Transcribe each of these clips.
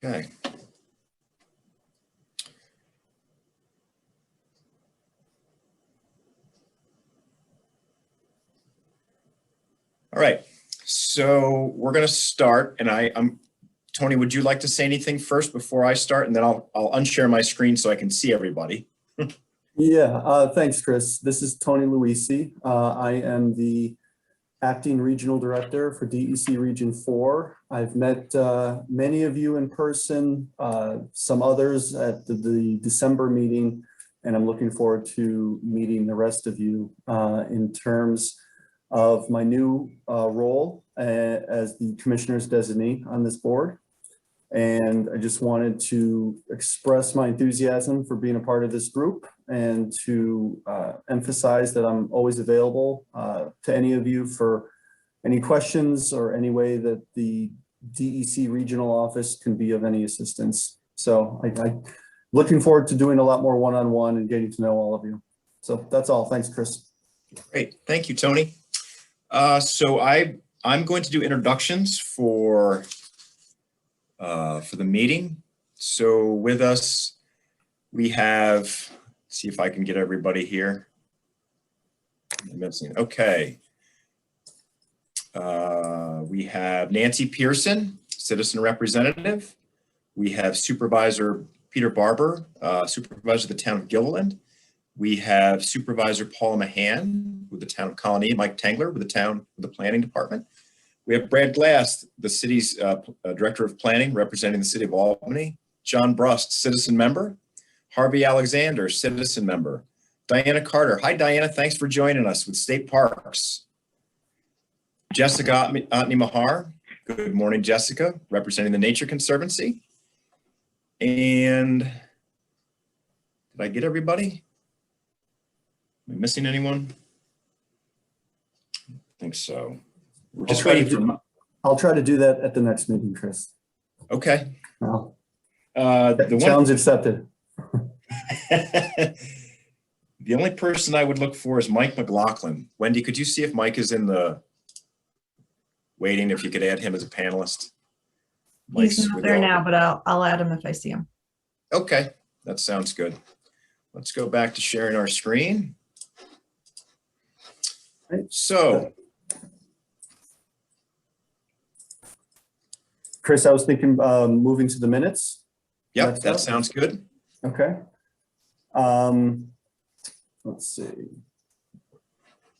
Okay. All right, so we're going to start, and I'm Tony, would you like to say anything first before I start, and then I'll unshare my screen so I can see everybody. Yeah, thanks, Chris. This is Tony Luisi. I am the Acting Regional Director for DEC Region 4. I've met many of you in person, some others at the December meeting, and I'm looking forward to meeting the rest of you in terms of my new role as the Commissioner's designee on this board. And I just wanted to express my enthusiasm for being a part of this group and to emphasize that I'm always available to any of you for any questions or any way that the DEC regional office can be of any assistance. So I'm looking forward to doing a lot more one-on-one and getting to know all of you. So that's all. Thanks, Chris. Great. Thank you, Tony. So I'm going to do introductions for the meeting. So with us, we have, let's see if I can get everybody here. I'm missing. Okay. We have Nancy Pearson, citizen representative. We have Supervisor Peter Barber, supervisor of the town of Gilliland. We have Supervisor Paula Mahan with the town of Colony, Mike Tangler with the planning department. We have Brad Glass, the city's director of planning, representing the city of Albany. John Brust, citizen member. Harvey Alexander, citizen member. Diana Carter. Hi, Diana. Thanks for joining us with State Parks. Jessica Otney Mahar. Good morning, Jessica, representing the Nature Conservancy. And did I get everybody? Am I missing anyone? I think so. We're just waiting for. I'll try to do that at the next meeting, Chris. Okay. Well, the challenge accepted. The only person I would look for is Mike McLaughlin. Wendy, could you see if Mike is in the waiting? If you could add him as a panelist. He's not there now, but I'll add him if I see him. Okay, that sounds good. Let's go back to sharing our screen. So. Chris, I was thinking moving to the minutes. Yep, that sounds good. Okay. Let's see.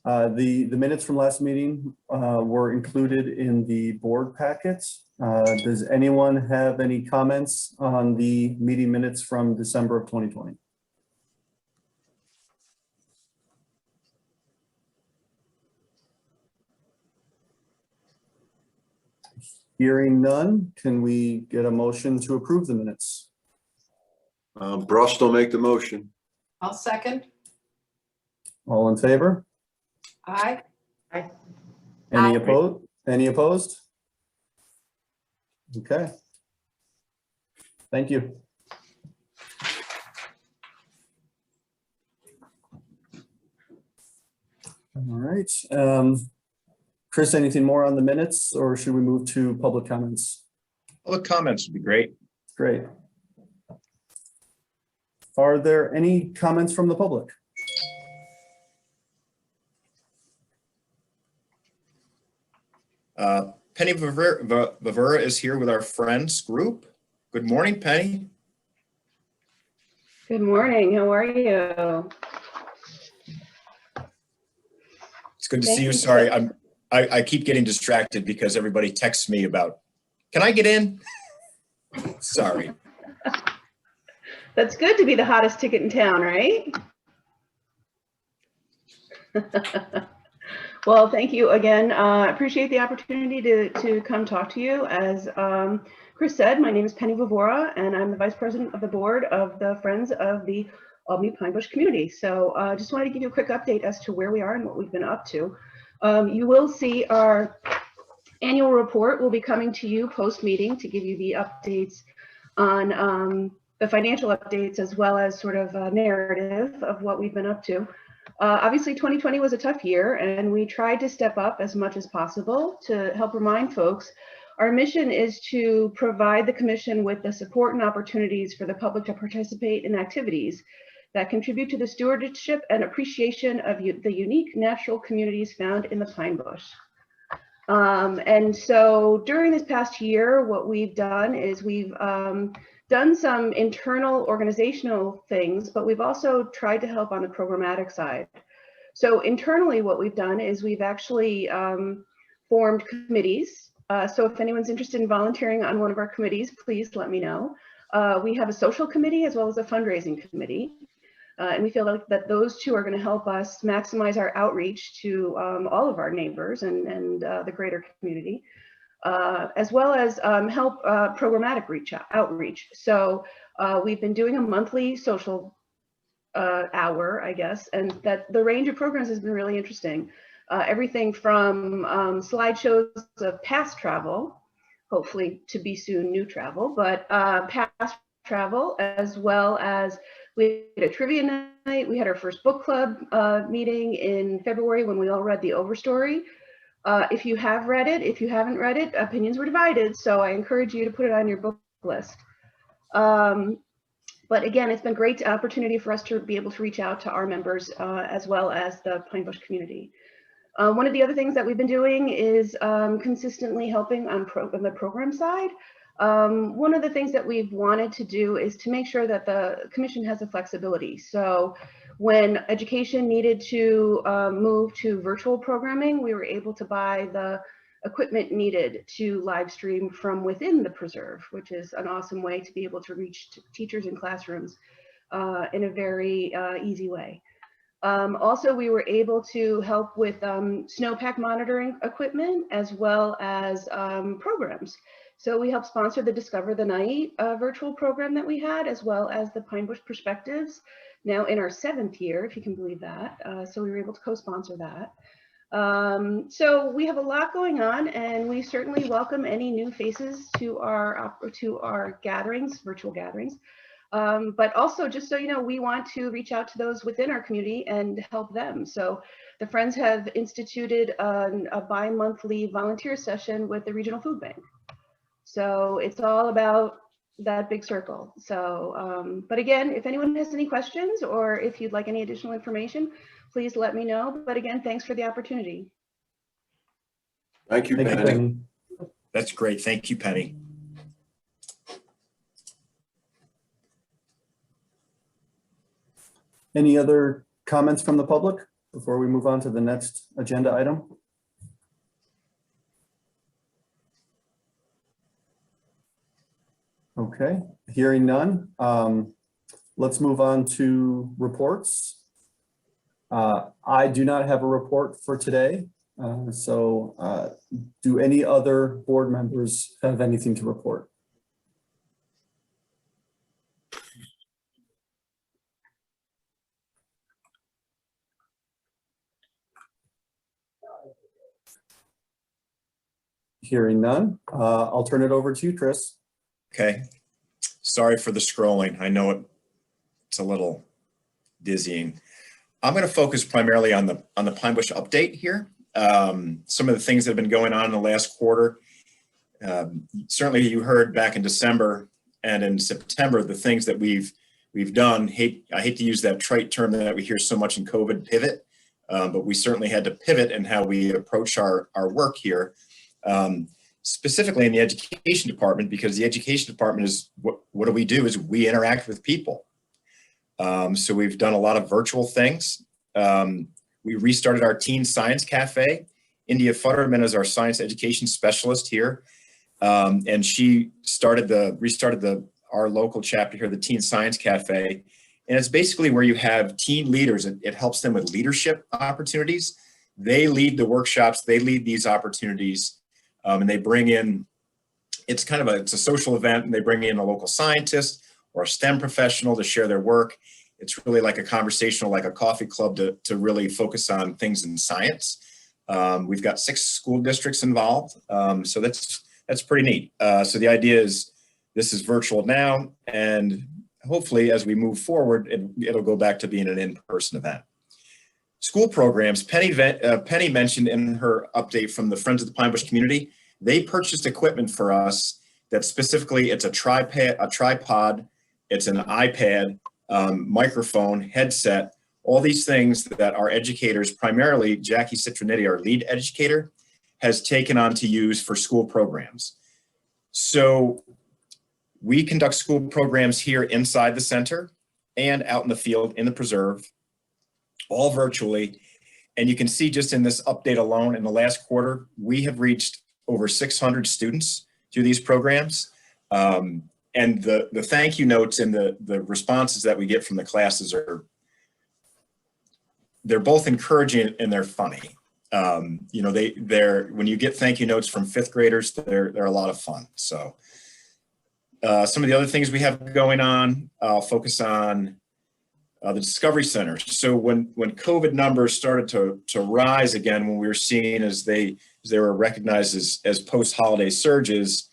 The minutes from last meeting were included in the board packets. Does anyone have any comments on the meeting minutes from December of 2020? Hearing none, can we get a motion to approve the minutes? Brust will make the motion. I'll second. All in favor? Aye. Any opposed? Any opposed? Okay. Thank you. All right. Chris, anything more on the minutes, or should we move to public comments? Public comments would be great. Great. Are there any comments from the public? Penny Vavura is here with our friends group. Good morning, Penny. Good morning. How are you? It's good to see you. Sorry, I keep getting distracted because everybody texts me about, can I get in? Sorry. That's good to be the hottest ticket in town, right? Well, thank you again. I appreciate the opportunity to come talk to you. As Chris said, my name is Penny Vavura, and I'm the Vice President of the Board of the Friends of the Albany Pine Bush Community. So just wanted to give you a quick update as to where we are and what we've been up to. You will see our annual report will be coming to you post-meeting to give you the updates on the financial updates, as well as sort of a narrative of what we've been up to. Obviously, 2020 was a tough year, and we tried to step up as much as possible to help remind folks Our mission is to provide the commission with the support and opportunities for the public to participate in activities that contribute to the stewardship and appreciation of the unique natural communities found in the Pine Bush. And so during this past year, what we've done is we've done some internal organizational things, but we've also tried to help on the programmatic side. So internally, what we've done is we've actually formed committees. So if anyone's interested in volunteering on one of our committees, please let me know. We have a social committee as well as a fundraising committee. And we feel like that those two are going to help us maximize our outreach to all of our neighbors and the greater community, as well as help programmatic outreach. So we've been doing a monthly social hour, I guess, and that the range of programs has been really interesting. Everything from slideshows of past travel, hopefully to be soon new travel, but past travel, as well as we had a trivia night. We had our first book club meeting in February when we all read The Overstory. If you have read it, if you haven't read it, opinions were divided, so I encourage you to put it on your book list. But again, it's been a great opportunity for us to be able to reach out to our members as well as the Pine Bush community. One of the other things that we've been doing is consistently helping on the program side. One of the things that we've wanted to do is to make sure that the commission has a flexibility. So when education needed to move to virtual programming, we were able to buy the equipment needed to live stream from within the preserve, which is an awesome way to be able to reach teachers in classrooms in a very easy way. Also, we were able to help with snowpack monitoring equipment as well as programs. So we helped sponsor the Discover the Night virtual program that we had, as well as the Pine Bush Perspectives, now in our 7th year, if you can believe that. So we were able to co-sponsor that. So we have a lot going on, and we certainly welcome any new faces to our gatherings, virtual gatherings. But also, just so you know, we want to reach out to those within our community and help them. So the Friends have instituted a bi-monthly volunteer session with the Regional Food Bank. So it's all about that big circle. So, but again, if anyone has any questions or if you'd like any additional information, please let me know. But again, thanks for the opportunity. Thank you, Thank you, Penny. Penny. That's great. Thank you, Penny. Any other comments from the public before we move on to the next agenda item? Okay, hearing none. Let's move on to reports. I do not have a report for today. Do any other board members have anything to report? Hearing none, I'll turn it over to you, Chris. Okay. Sorry for the scrolling. I know it's a little dizzying. I'm going to focus primarily on the Pine Bush update here. Some of the things that have been going on in the last quarter. Certainly you heard back in December and in September the things that we've done. I hate to use that trite term that we hear so much in COVID, pivot, but we certainly had to pivot in how we approach our work here. Specifically in the education department, because the education department is what do we do is we interact with people. So we've done a lot of virtual things. We restarted our Teen Science Cafe. India Futterman is our science education specialist here. And she restarted our local chapter here, the Teen Science Cafe. And it's basically where you have teen leaders. It helps them with leadership opportunities. They lead the workshops, they lead these opportunities. And they bring in, it's a social event, and they bring in a local scientist or a STEM professional to share their work. It's really like a conversational, like a coffee club to really focus on things in science. We've got 6 school districts involved. So that's pretty neat. So the idea is this is virtual now, and hopefully as we move forward, it'll go back to being an in-person event. School programs, Penny mentioned in her update from the Friends of the Pine Bush community, They purchased equipment for us that specifically, it's a tripod, it's an iPad, microphone, headset, all these things that our educators, primarily Jackie Citronetti, our lead educator, has taken on to use for school programs. So we conduct school programs here inside the center and out in the field in the preserve, all virtually. And you can see just in this update alone, in the last quarter, we have reached over 600 students through these programs. And the thank you notes and the responses that we get from the classes they're both encouraging and they're funny. You know, when you get thank you notes from fifth graders, they're a lot of fun. So some of the other things we have going on, I'll focus on the Discovery Center. So when COVID numbers started to rise again, when we were seeing as they were recognized as post-holiday surges,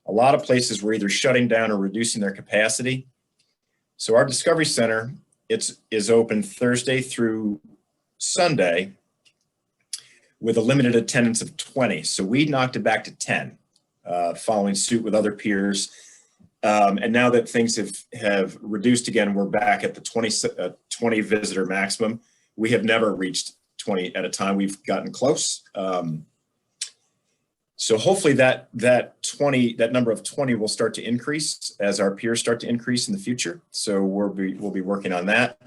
a lot of places were either shutting down or reducing their capacity. So our Discovery Center, is open Thursday through Sunday with a limited attendance of 20. So we knocked it back to 10, following suit with other peers. And now that things have reduced again, we're back at the 20 visitor maximum. We have never reached 20 at a time. We've gotten close. So hopefully that number of 20 will start to increase as our peers start to increase in the future. So we'll be working on that.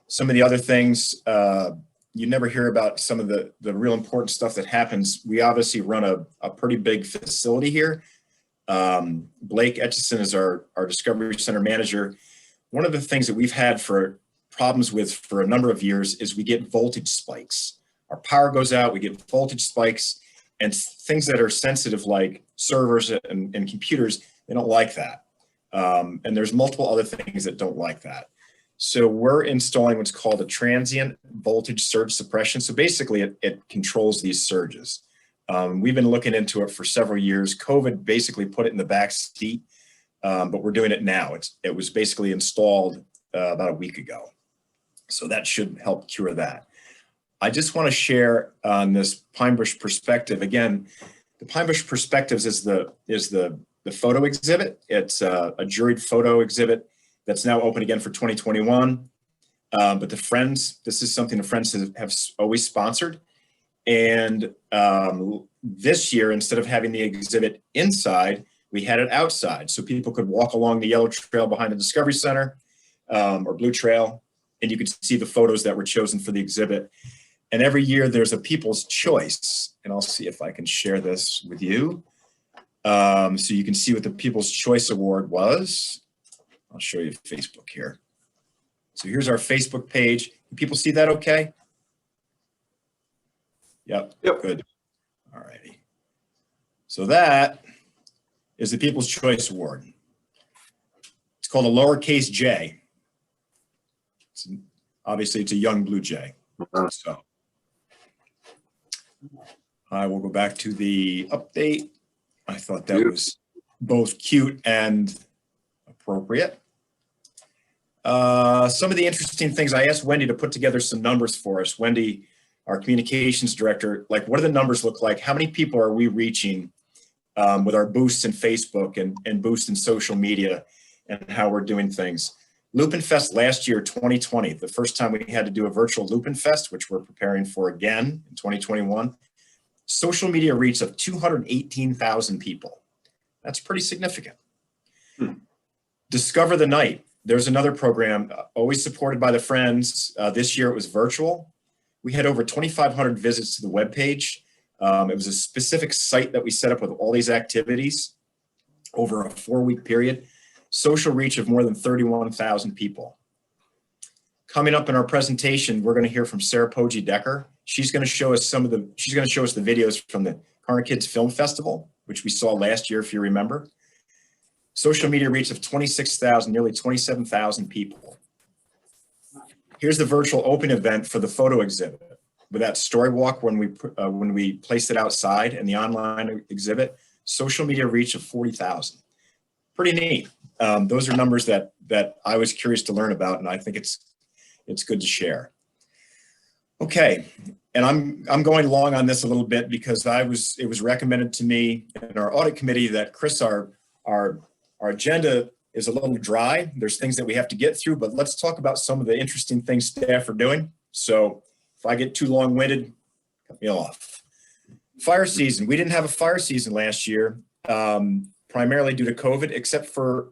Some of the other things, you never hear about some of the real important stuff that happens. We obviously run a pretty big facility here. Blake Etchison is our Discovery Center manager. One of the things that we've had problems with for a number of years is we get voltage spikes. Our power goes out, we get voltage spikes, and things that are sensitive like servers and computers, they don't like that. And there's multiple other things that don't like that. So we're installing what's called a transient voltage surge suppression. So basically it controls these surges. We've been looking into it for several years. COVID basically put it in the back seat, but we're doing it now. It was basically installed about a week ago. So that should help cure that. I just want to share on this Pine Bush Perspective. Again, the Pine Bush Perspectives is the photo exhibit. It's a juried photo exhibit that's now open again for 2021. But the Friends, this is something the Friends have always sponsored. And this year, instead of having the exhibit inside, we had it outside. So people could walk along the yellow trail behind the Discovery Center or blue trail, and you could see the photos that were chosen for the exhibit. And every year there's a People's Choice. And I'll see if I can share this with you. So you can see what the People's Choice Award was. I'll show you Facebook here. So here's our Facebook page. Can people see that okay? Yep. Good. All righty. So that is the People's Choice Award. It's called a lowercase j. Obviously, it's a young blue jay. So I will go back to the update. I thought that was both cute and appropriate. Some of the interesting things, I asked Wendy to put together some numbers for us. Wendy, our communications director, like what do the numbers look like? How many people are we reaching with our boosts in Facebook and boosts in social media and how we're doing things? Lupin Fest last year, 2020, the first time we had to do a virtual Lupin Fest, which we're preparing for again in 2021, social media reach of 218,000 people. That's pretty significant. Discover the Night. There's another program always supported by the Friends. This year it was virtual. We had over 2,500 visits to the webpage. It was a specific site that we set up with all these activities over a 4-week period. Social reach of more than 31,000 people. Coming up in our presentation, we're going to hear from Sarah Poggi Decker. She's going to show us the videos from the Current Kids Film Festival, which we saw last year, if you remember. Social media reach of 26,000, nearly 27,000 people. Here's the virtual open event for the photo exhibit. With that story walk when we placed it outside and the online exhibit, social media reach of 40,000. Pretty neat. Those are numbers that I was curious to learn about, and I think it's good to share. Okay, and I'm going long on this a little bit because it was recommended to me in our audit committee that Chris, our agenda is a little dry. There's things that we have to get through, but let's talk about some of the interesting things staff are doing. So if I get too long-winded, cut me off. Fire season. We didn't have a fire season last year, primarily due to COVID, except for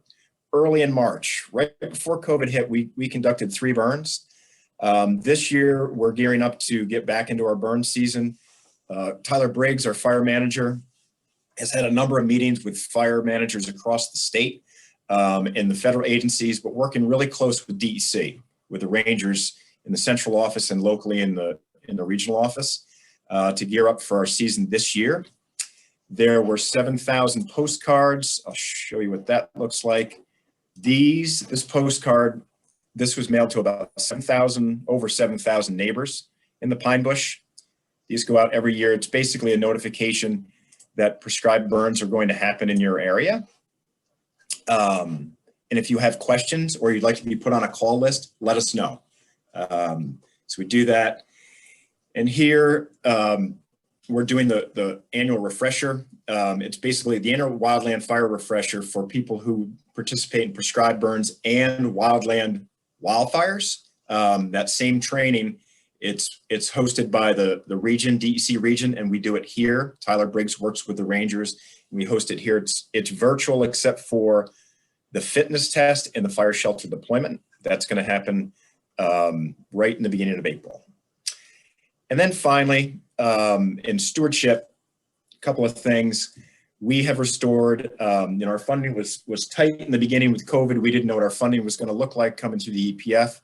early in March. Right before COVID hit, we conducted 3 burns. This year, we're gearing up to get back into our burn season. Tyler Briggs, our fire manager, has had a number of meetings with fire managers across the state and the federal agencies, but working really close with DEC, with the Rangers in the central office and locally in the regional office to gear up for our season this year. There were 7,000 postcards. I'll show you what that looks like. This postcard, this was mailed to about over 7,000 neighbors in the Pine Bush. These go out every year. It's basically a notification that prescribed burns are going to happen in your area. And if you have questions or you'd like to be put on a call list, let us know. So we do that. And here we're doing the annual refresher. It's basically the annual wildland fire refresher for people who participate in prescribed burns and wildland wildfires. That same training, it's hosted by the region, DEC region, and we do it here. Tyler Briggs works with the Rangers. And we host it here. It's virtual except for the fitness test and the fire shelter deployment. That's going to happen right in the beginning of April. And then finally, in stewardship, a couple of things. We have restored, our funding was tight in the beginning with COVID. We didn't know what our funding was going to look like coming through the EPF.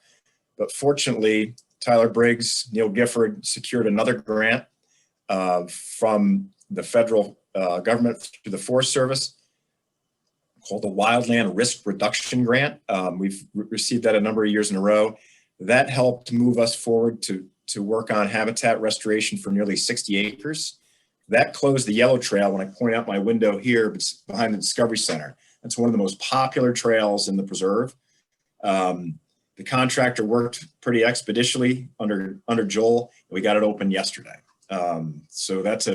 But fortunately, Tyler Briggs, Neil Gifford secured another grant from the federal government through the Forest Service called the Wildland Risk Reduction Grant. We've received that a number of years in a row. That helped move us forward to work on habitat restoration for nearly 60 acres. That closed the yellow trail when I point out my window here behind the Discovery Center. That's one of the most popular trails in the preserve. The contractor worked pretty expeditiously under Joel, and we got it open yesterday. So that's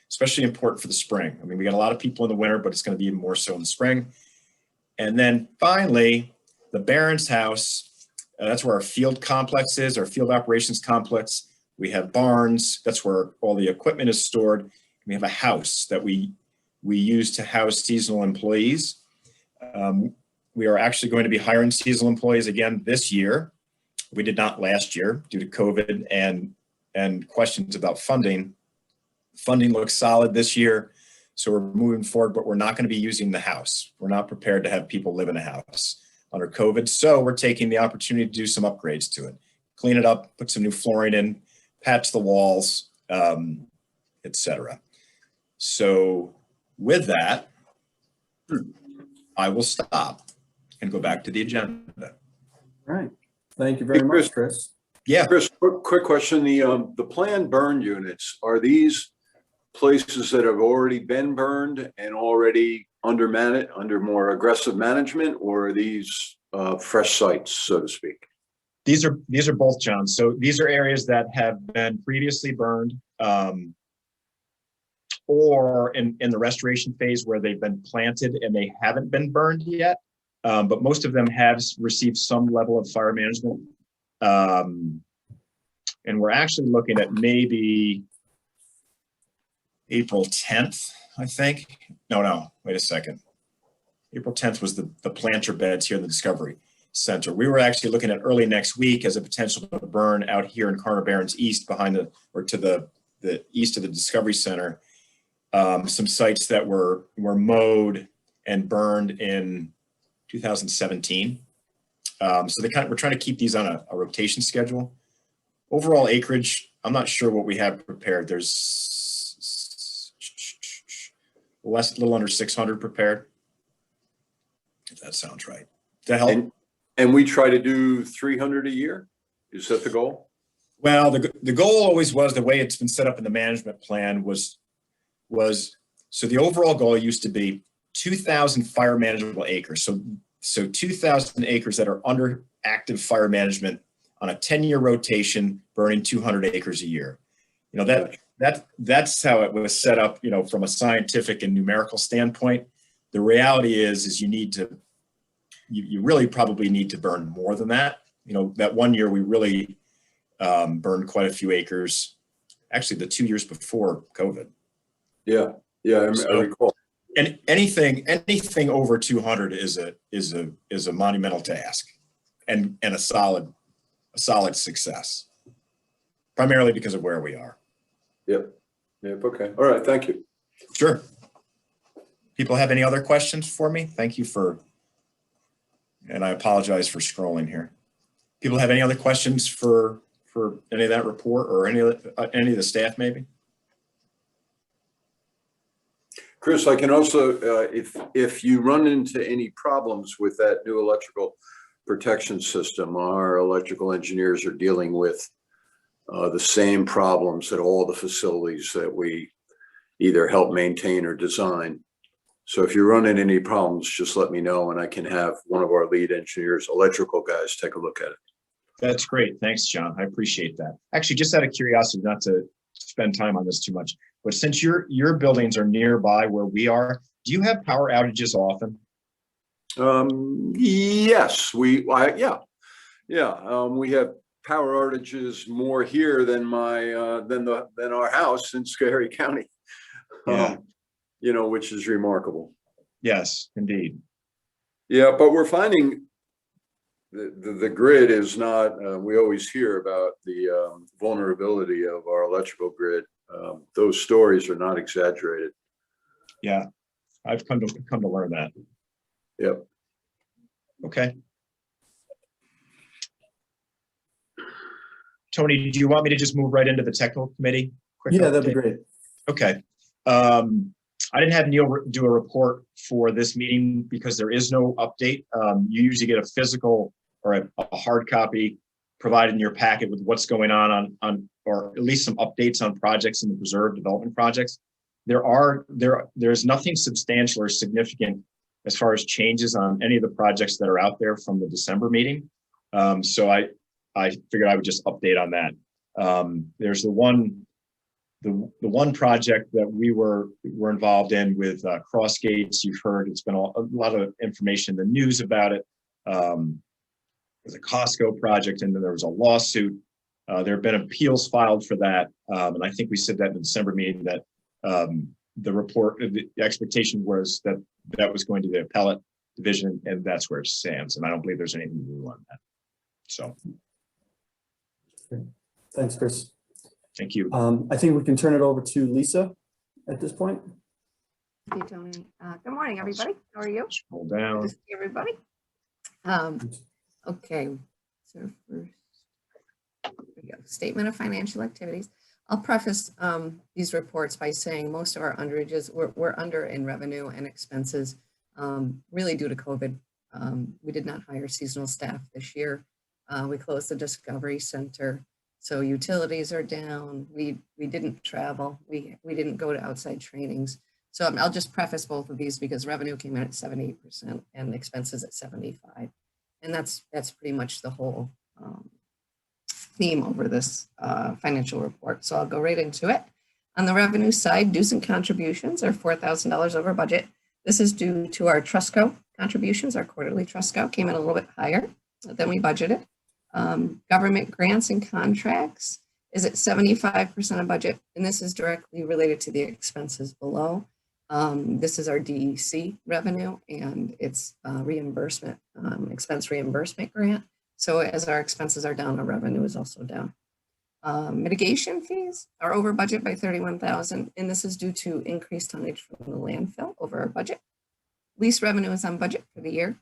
especially important for the spring. I mean, we got a lot of people in the winter, but it's going to be even more so in the spring. And then finally, the Barron's House. That's where our field complex is, our field operations complex. We have barns. That's where all the equipment is stored. We have a house that we use to house seasonal employees. We are actually going to be hiring seasonal employees again this year. We did not last year due to COVID and questions about funding. Funding looks solid this year, so we're moving forward, but we're not going to be using the house. We're not prepared to have people live in a house under COVID. So we're taking the opportunity to do some upgrades to it, clean it up, put some new flooring in, patch the walls, etc. So with that, I will stop and go back to the agenda. All right. Thank you very much, Chris. Yeah. Chris, quick question. The planned burn units, are these places that have already been burned and already under more aggressive management, or are these fresh sites, so to speak? These are both, John. So these are areas that have been previously burned or in the restoration phase where they've been planted and they haven't been burned yet. But most of them have received some level of fire management. And we're actually looking at maybe April 10th, I think. No, wait a second. April 10th was the planter beds here in the Discovery Center. We were actually looking at early next week as a potential to burn out here in Carter Barrens East to the east of the Discovery Center. Some sites that were mowed and burned in 2017. So we're trying to keep these on a rotation schedule. Overall acreage, I'm not sure what we have prepared. There's a little under 600 prepared, if that sounds right. To help. And we try to do 300 a year? Is that the goal? Well, the goal always was, the way it's been set up in the management plan was so the overall goal used to be 2,000 fire manageable acres. So 2,000 acres that are under active fire management on a 10-year rotation, burning 200 acres a year. You know, that's how it was set up, you know, from a scientific and numerical standpoint. The reality is you need to, you really probably need to burn more than that. You know, that one year we really burned quite a few acres. Actually, the 2 years before COVID. Yeah, I recall. And anything over 200 is a monumental task, and a solid success, primarily because of where we are. Yep, okay. All right, thank you. Sure. People have any other questions for me? Thank you for, and I apologize for scrolling here. People have any other questions for any of that report or any of the staff maybe? Chris, I can also, if you run into any problems with that new electrical protection system, our electrical engineers are dealing with the same problems at all the facilities that we either help maintain or design. So if you run into any problems, just let me know and I can have one of our lead engineers, electrical guys, take a look at it. That's great. Thanks, John. I appreciate that. Actually, just out of curiosity, not to spend time on this too much, but since your buildings are nearby where we are, do you have power outages often? Yes, we have power outages more here than than our house in Schoharie County. Yeah. You know, which is remarkable. Yes, indeed. Yeah, but we're finding the grid is not, we always hear about the vulnerability of our electrical grid. Those stories are not exaggerated. Yeah, I've come to learn that. Yep. Okay. Tony, do you want me to just move right into the technical committee? Quick Yeah, that'd be update? great. Okay. I didn't have Neil do a report for this meeting because there is no update. You usually get a physical or a hard copy provided in your packet with what's going on or at least some updates on projects in the preserve development projects. There's nothing substantial or significant as far as changes on any of the projects that are out there from the December meeting. So I figured I would just update on that. There's the one project that we were involved in with Cross Gates. You've heard it's been a lot of information in the news about it. There's a Costco project, and then there was a lawsuit. There have been appeals filed for that, and I think we said that in the December meeting that the expectation was that was going to the appellate division, and that's where it stands. And I don't believe there's anything new on that. So, Thanks, Chris. thank you. I think we can turn it over to Lisa at this point. Thank you, Tony. Good morning, everybody. How are you? Scroll Good down. to see everybody. Okay, so first, there we go. Statement of financial activities. I'll preface these reports by saying most of our underages we're under in revenue and expenses, really due to COVID. We did not hire seasonal staff this year. We closed the Discovery Center. So utilities are down. We didn't travel. We didn't go to outside trainings. So I'll just preface both of these because revenue came in at 78% and expenses at 75%. And that's pretty much the whole theme over this financial report. So I'll go right into it. On the revenue side, dues and contributions are $4,000 over budget. This is due to our Trustco contributions. Our quarterly Trustco came in a little bit higher than we budgeted. Government grants and contracts is at 75% of budget, and this is directly related to the expenses below. This is our DEC revenue, and it's reimbursement, expense reimbursement grant. So as our expenses are down, our revenue is also down. Mitigation fees are over budget by $31,000, and this is due to increased tonnage from the landfill over our budget. Lease revenue is on budget for the year,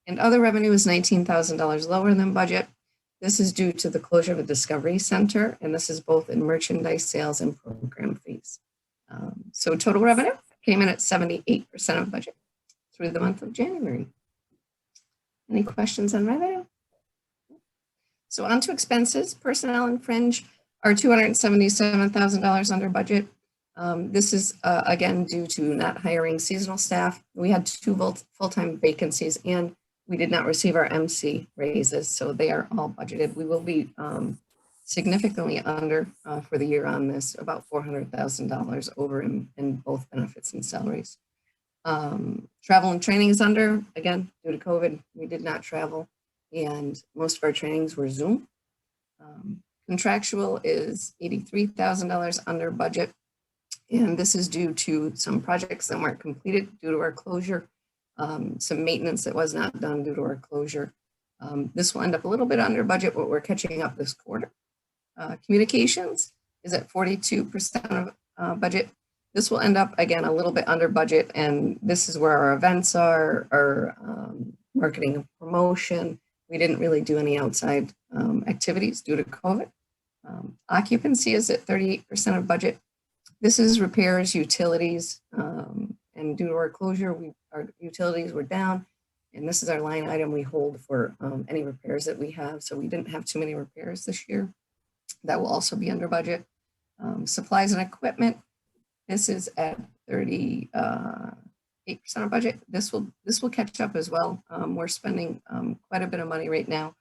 and other revenue is $19,000 lower than budget. This is due to the closure of the Discovery Center, and this is both in merchandise sales and program fees. So total revenue came in at 78% of budget through the month of January. Any questions on revenue? So on to expenses. Personnel and fringe are $277,000 under budget. This is again due to not hiring seasonal staff. We had 2 full-time vacancies and we did not receive our MC raises, so they are all budgeted. We will be significantly under for the year on this, about $400,000 over in both benefits and salaries. Travel and training is under, again, due to COVID, we did not travel, and most of our trainings were Zoom. Contractual is $83,000 under budget, and this is due to some projects that weren't completed due to our closure, some maintenance that was not done due to our closure. This will end up a little bit under budget, but we're catching up this quarter. Communications is at 42% of budget. This will end up, again, a little bit under budget, and this is where our events are, our marketing and promotion. We didn't really do any outside activities due to COVID. Occupancy is at 38% of budget. This is repairs, utilities, and due to our closure, our utilities were down, and this is our line item we hold for any repairs that we have. So we didn't have too many repairs this year. That will also be under budget. Supplies and equipment. This is at 38% of budget. This will catch up as well. We're spending quite a bit of money right now,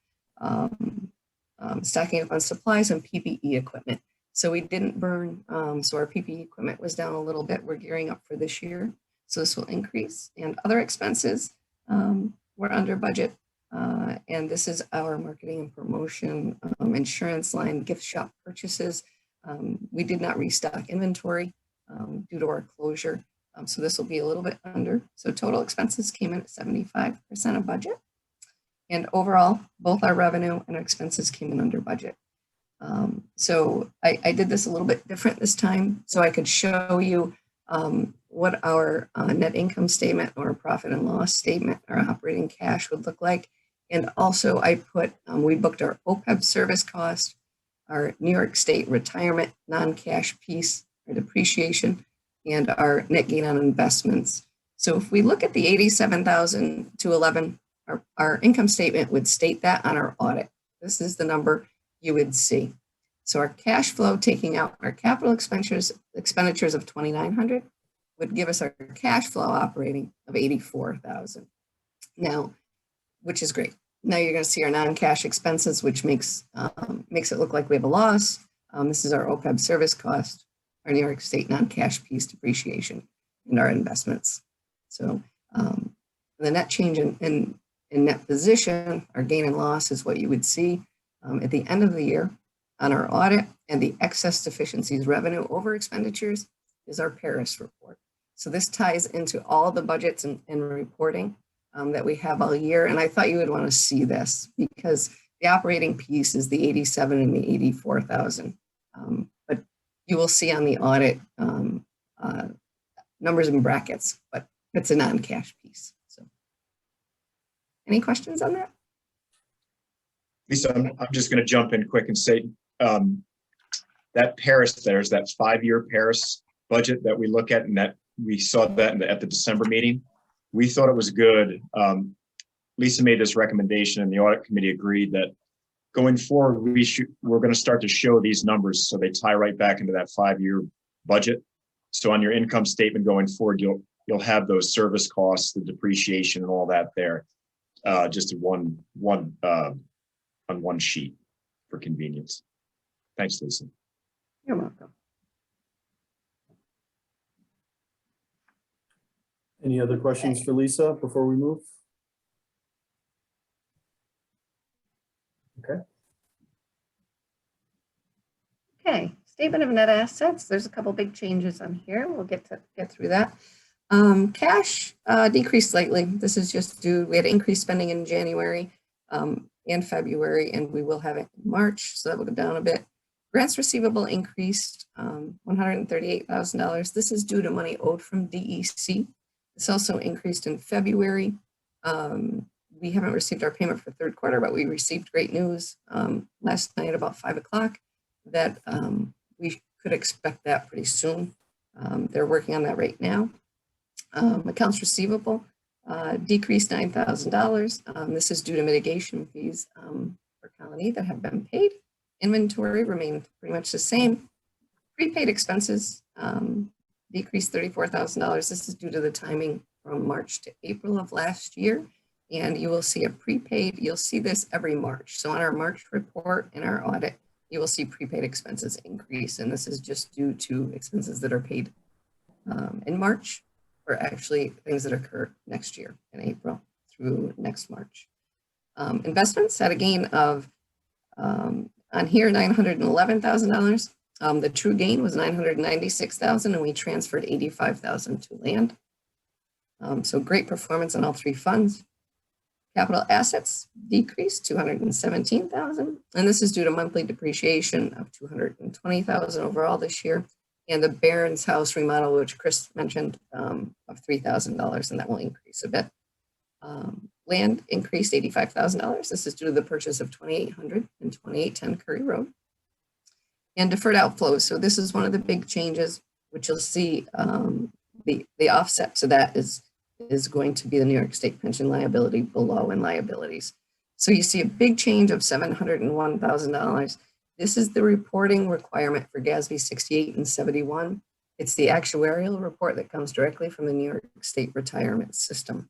stacking up on supplies and PPE equipment. So we didn't burn. So our PPE equipment was down a little bit. We're gearing up for this year. So this will increase. And other expenses, we're under budget. And this is our marketing and promotion, insurance line, gift shop purchases. We did not restock inventory due to our closure. So this will be a little bit under. So total expenses came in at 75% of budget. And overall, both our revenue and our expenses came in under budget. So I did this a little bit different this time so I could show you what our net income statement or profit and loss statement, our operating cash would look like. And also I put, we booked our OPEB service cost, our New York State retirement non-cash piece, our depreciation, and our net gain on investments. So if we look at the 87,211, our income statement would state that on our audit. This is the number you would see. So our cash flow, taking out our capital expenditures of 2,900, would give us our cash flow operating of 84,000. Now, which is great. Now you're going to see our non-cash expenses, which makes it look like we have a loss. This is our OPEB service cost, our New York State non-cash piece depreciation, and our investments. So the net change in net position, our gain and loss is what you would see at the end of the year on our audit, and the excess deficiencies revenue over expenditures is our Paris report. So this ties into all the budgets and reporting that we have all year. And I thought you would want to see this because the operating piece is the 87 and the 84,000. But you will see on the audit numbers in brackets, but it's a non-cash piece. So any questions on that? Lisa, I'm just going to jump in quick and say that Paris, there's that 5-year Paris budget that we look at, and that we saw that at the December meeting. We thought it was good. Lisa made this recommendation and the audit committee agreed that going forward, we're going to start to show these numbers so they tie right back into that 5-year budget. So on your income statement going forward, you'll have those service costs, the depreciation and all that there, just on one sheet for convenience. Thanks, Lisa. You're welcome. Any other questions for Lisa before we move? Okay. Okay, statement of net assets. There's a couple big changes on here. We'll get through that. Cash decreased slightly. This is just due, we had increased spending in January and February, and we will have it in March, so that will go down a bit. Grants receivable increased $138,000. This is due to money owed from DEC. This also increased in February. We haven't received our payment for third quarter, but we received great news last night about 5 o'clock that we could expect that pretty soon. They're working on that right now. Accounts receivable decreased $9,000. This is due to mitigation fees for Colony that have been paid. Inventory remained pretty much the same. Prepaid expenses decreased $34,000. This is due to the timing from March to April of last year. And you will see a prepaid, you'll see this every March. So on our March report and our audit, you will see prepaid expenses increase. And this is just due to expenses that are paid in March, or actually things that occur next year in April through next March. Investments had a gain of, on here, $911,000. The true gain was $996,000, and we transferred $85,000 to land. So great performance on all three funds. Capital assets decreased $217,000, and this is due to monthly depreciation of $220,000 overall this year, and the Barron's house remodel, which Chris mentioned, of $3,000, and that will increase a bit. Land increased $85,000. This is due to the purchase of 2800 and 2810 Curry Road. And deferred outflows. So this is one of the big changes, which you'll see the offset to that is going to be the New York State pension liability below in liabilities. So you see a big change of $701,000. This is the reporting requirement for GASB 68 and 71. It's the actuarial report that comes directly from the New York State retirement system.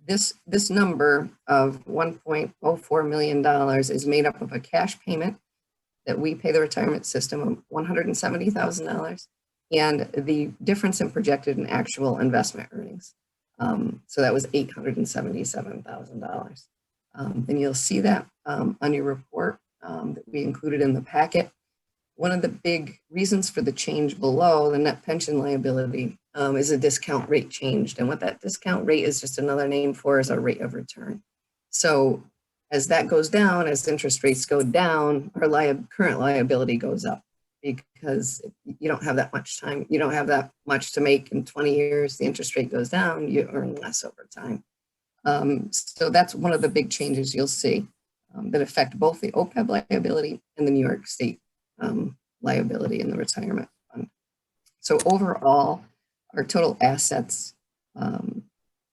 This number of $1.04 million is made up of a cash payment that we pay the retirement system of $170,000 and the difference in projected and actual investment earnings. So that was $877,000. And you'll see that on your report that we included in the packet. One of the big reasons for the change below the net pension liability is a discount rate changed. And what that discount rate is just another name for is our rate of return. So as that goes down, as interest rates go down, our current liability goes up because you don't have that much time. You don't have that much to make in 20 years. The interest rate goes down, you earn less over time. So that's one of the big changes you'll see that affect both the OPEB liability and the New York State liability in the retirement fund. So overall, our total assets are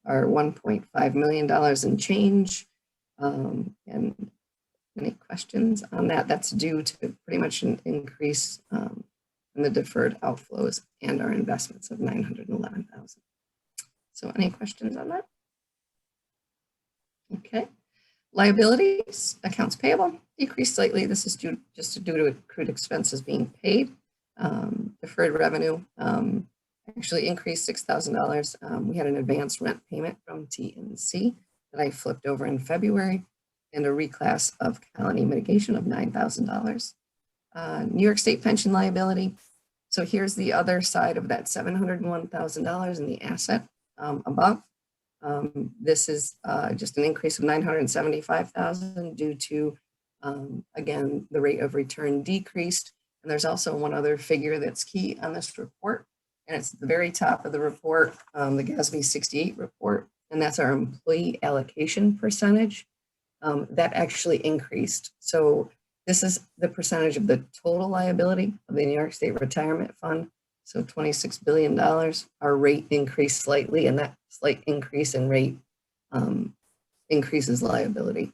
$1.5 million in change. And any questions on that? That's due to pretty much an increase in the deferred outflows and our investments of $911,000. So any questions on that? Okay. Liabilities, accounts payable decreased slightly. This is just due to accrued expenses being paid. Deferred revenue actually increased $6,000. We had an advance rent payment from TNC that I flipped over in February, and a reclass of colony mitigation of $9,000. New York State pension liability. So here's the other side of that $701,000 in the asset above. This is just an increase of $975,000 due to, again, the rate of return decreased. And there's also one other figure that's key on this report, and it's at the very top of the report, the GASB 68 report, and that's our employee allocation percentage. That actually increased. So this is the percentage of the total liability of the New York State Retirement Fund. So $26 billion. Our rate increased slightly, and that slight increase in rate increases liability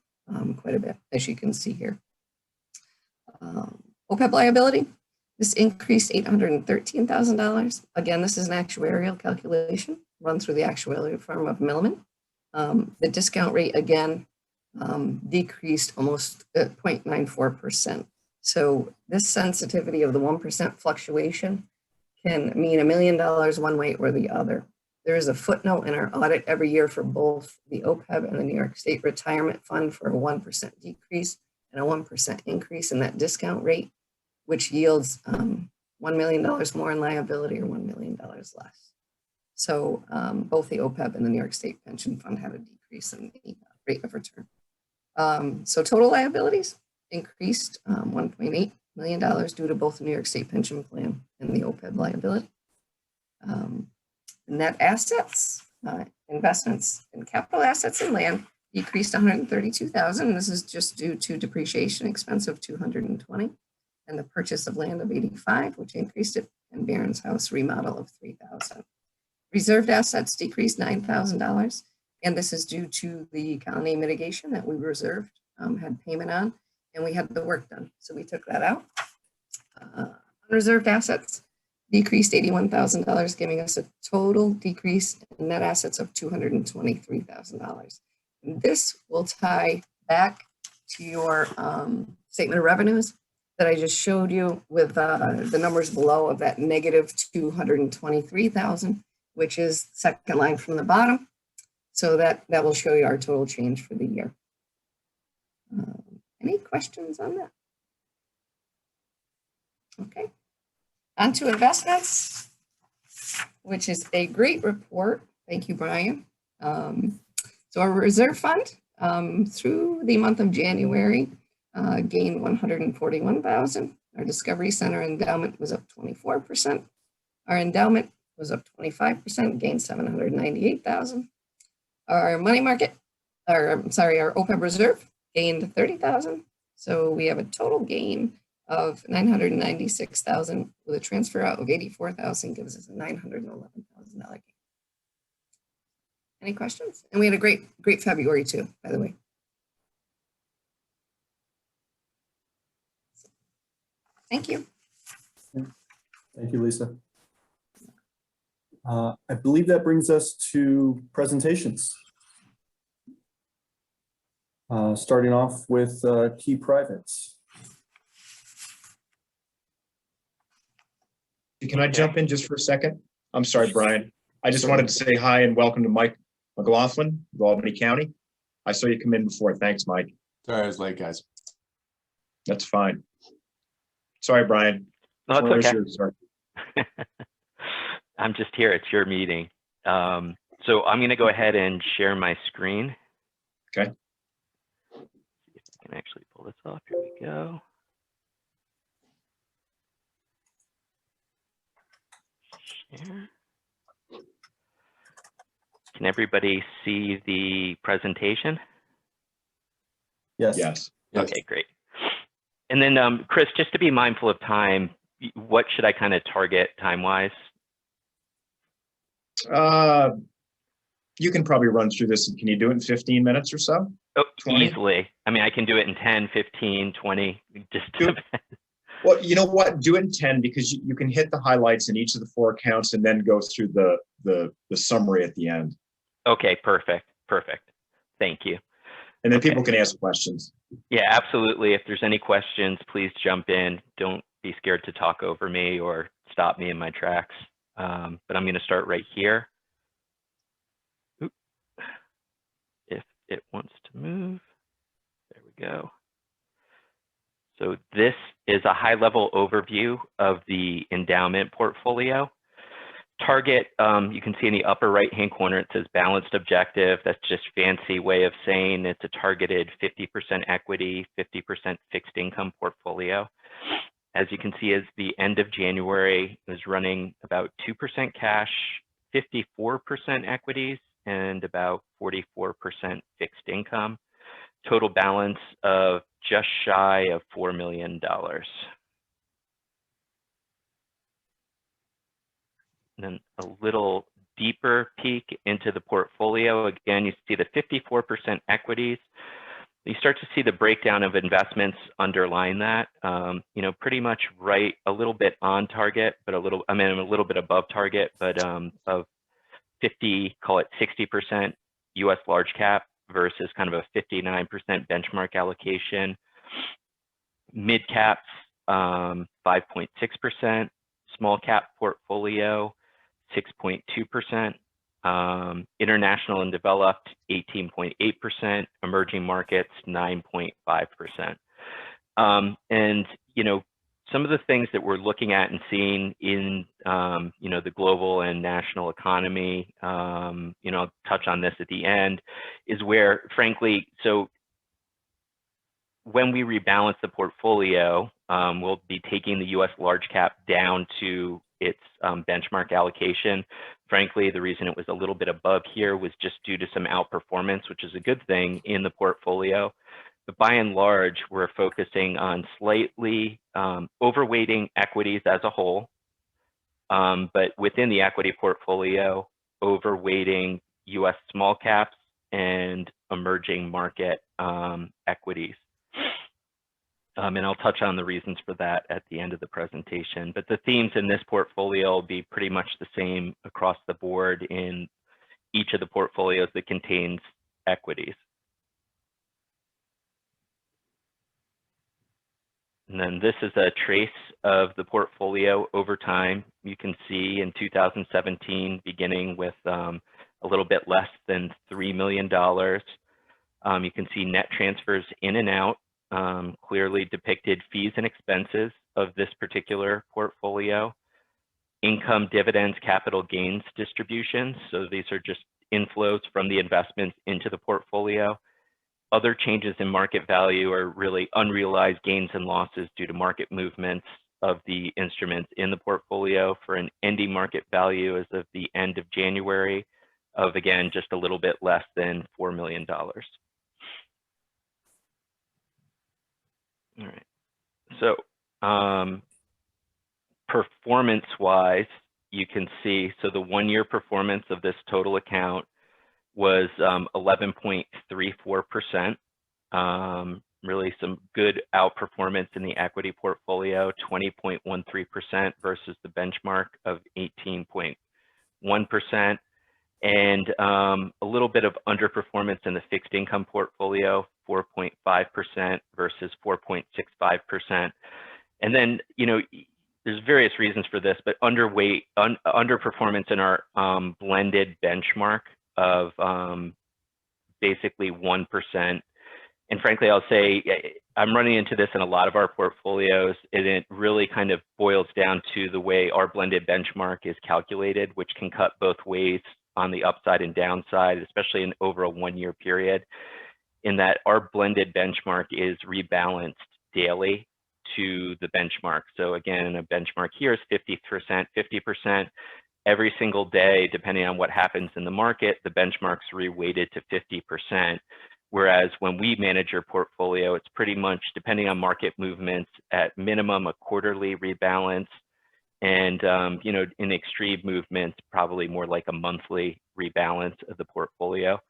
quite a bit, as you can see here. OPEB liability, this increased $813,000. Again, this is an actuarial calculation run through the actuarial firm of Milliman. The discount rate, again, decreased almost 0.94%. So this sensitivity of the 1% fluctuation can mean $1 million one way or the other. There is a footnote in our audit every year for both the OPEB and the New York State Retirement Fund for a 1% decrease and a 1% increase in that discount rate, which yields $1 million more in liability or $1 million less. So both the OPEB and the New York State Pension Fund had a decrease in the rate of return. So total liabilities increased $1.8 million due to both the New York State Pension Plan and the OPEB liability. Net assets, investments in capital assets and land decreased $132,000. This is just due to depreciation expense of $220 and the purchase of land of $85, which increased it, and Barron's house remodel of $3,000. Reserved assets decreased $9,000. And this is due to the colony mitigation that we reserved, had payment on, and we had the work done. So we took that out. Unreserved assets decreased $81,000, giving us a total decrease in net assets of $223,000. This will tie back to your statement of revenues. that I just showed you with the numbers below of that negative 223,000, which is second line from the bottom. So that will show you our total change for the year. Any questions on that? Okay. On to investments, which is a great report. Thank you, Brian. So our reserve fund through the month of January gained 141,000. Our Discovery Center endowment was up 24%. Our endowment was up 25%, gained 798,000. Our money market, our OPEB reserve gained 30,000. So we have a total gain of 996,000 with a transfer out of 84,000 gives us a $911,000 gain. Any questions? And we had a great February too, by the way. Thank you. Thank you, Lisa. I believe that brings us to presentations. Starting off with key privates. Can I jump in just for a second? I'm sorry, Brian. I just wanted to say hi and welcome to Mike McLaughlin of Albany County. I saw you come in before. Thanks, Mike. Sorry, I was late, guys. That's fine. Sorry, Brian. No, it's Floor is okay. yours, sir. I'm just here. It's your meeting. So I'm going to go ahead and share my screen. Okay. See if I can actually pull this off. Here we go. Share. Can everybody see the presentation? Yes. Yes. Okay, great. And then, Chris, just to be mindful of time, what should I kind of target time-wise? You can probably run through this. Can you do it in 15 minutes or so? Oh, 20? easily. I mean, I can do it in 10, 15, 20, just Do it. Well, you know what? Do it in 10 because you can hit the highlights in each of the 4 accounts and then go through the summary at the end. Okay, perfect. Perfect. Thank you. And then Okay. people can ask questions. Yeah, absolutely. If there's any questions, please jump in. Don't be scared to talk over me or stop me in my tracks. But I'm going to start right here. Oop. If it wants to move, there we go. So this is a high-level overview of the endowment portfolio. Target, you can see in the upper right-hand corner, it says balanced objective. That's just fancy way of saying it's a targeted 50% equity, 50% fixed income portfolio. As you can see, as the end of January, it was running about 2% cash, 54% equities, and about 44% fixed income. Total balance of just shy of $4 million. And then a little deeper peek into the portfolio. Again, you see the 54% equities. You start to see the breakdown of investments underlying that. You know, pretty much right, a little bit on target, but a little bit above target, but of 50, call it 60% US large cap versus kind of a 59% benchmark allocation. Mid caps, 5.6%, small cap portfolio, 6.2%, international and developed, 18.8%, emerging markets, 9.5%. And, you know, some of the things that we're looking at and seeing in, you know, the global and national economy, you know, I'll touch on this at the end, is where, frankly, so when we rebalance the portfolio, we'll be taking the US large cap down to its benchmark allocation. Frankly, the reason it was a little bit above here was just due to some outperformance, which is a good thing in the portfolio. But by and large, we're focusing on slightly overweighting equities as a whole, but within the equity portfolio, overweighting US small caps and emerging market equities. And I'll touch on the reasons for that at the end of the presentation. But the themes in this portfolio will be pretty much the same across the board in each of the portfolios that contains equities. And then this is a trace of the portfolio over time. You can see in 2017, beginning with a little bit less than $3 million. You can see net transfers in and out, clearly depicted fees and expenses of this particular portfolio. Income, dividends, capital gains distributions. So these are just inflows from the investments into the portfolio. Other changes in market value are really unrealized gains and losses due to market movements of the instruments in the portfolio for an ending market value as of the end of January of, again, just a little bit less than $4 million. All right. So performance-wise, you can see, so the one-year performance of this total account was 11.34%. Really some good outperformance in the equity portfolio, 20.13% versus the benchmark of 18.1%. And a little bit of underperformance in the fixed income portfolio, 4.5% versus 4.65%. And then, you know, there's various reasons for this, but underperformance in our blended benchmark of basically 1%. And frankly, I'll say I'm running into this in a lot of our portfolios, and it really kind of boils down to the way our blended benchmark is calculated, which can cut both ways on the upside and downside, especially in over a one-year period, in that our blended benchmark is rebalanced daily to the benchmark. So again, a benchmark here is 50%, 50%. Every single day, depending on what happens in the market, the benchmark's reweighted to 50%. Whereas when we manage your portfolio, it's pretty much, depending on market movements, at minimum a quarterly rebalance, and you know, in extreme movements, probably more like a monthly rebalance of the portfolio.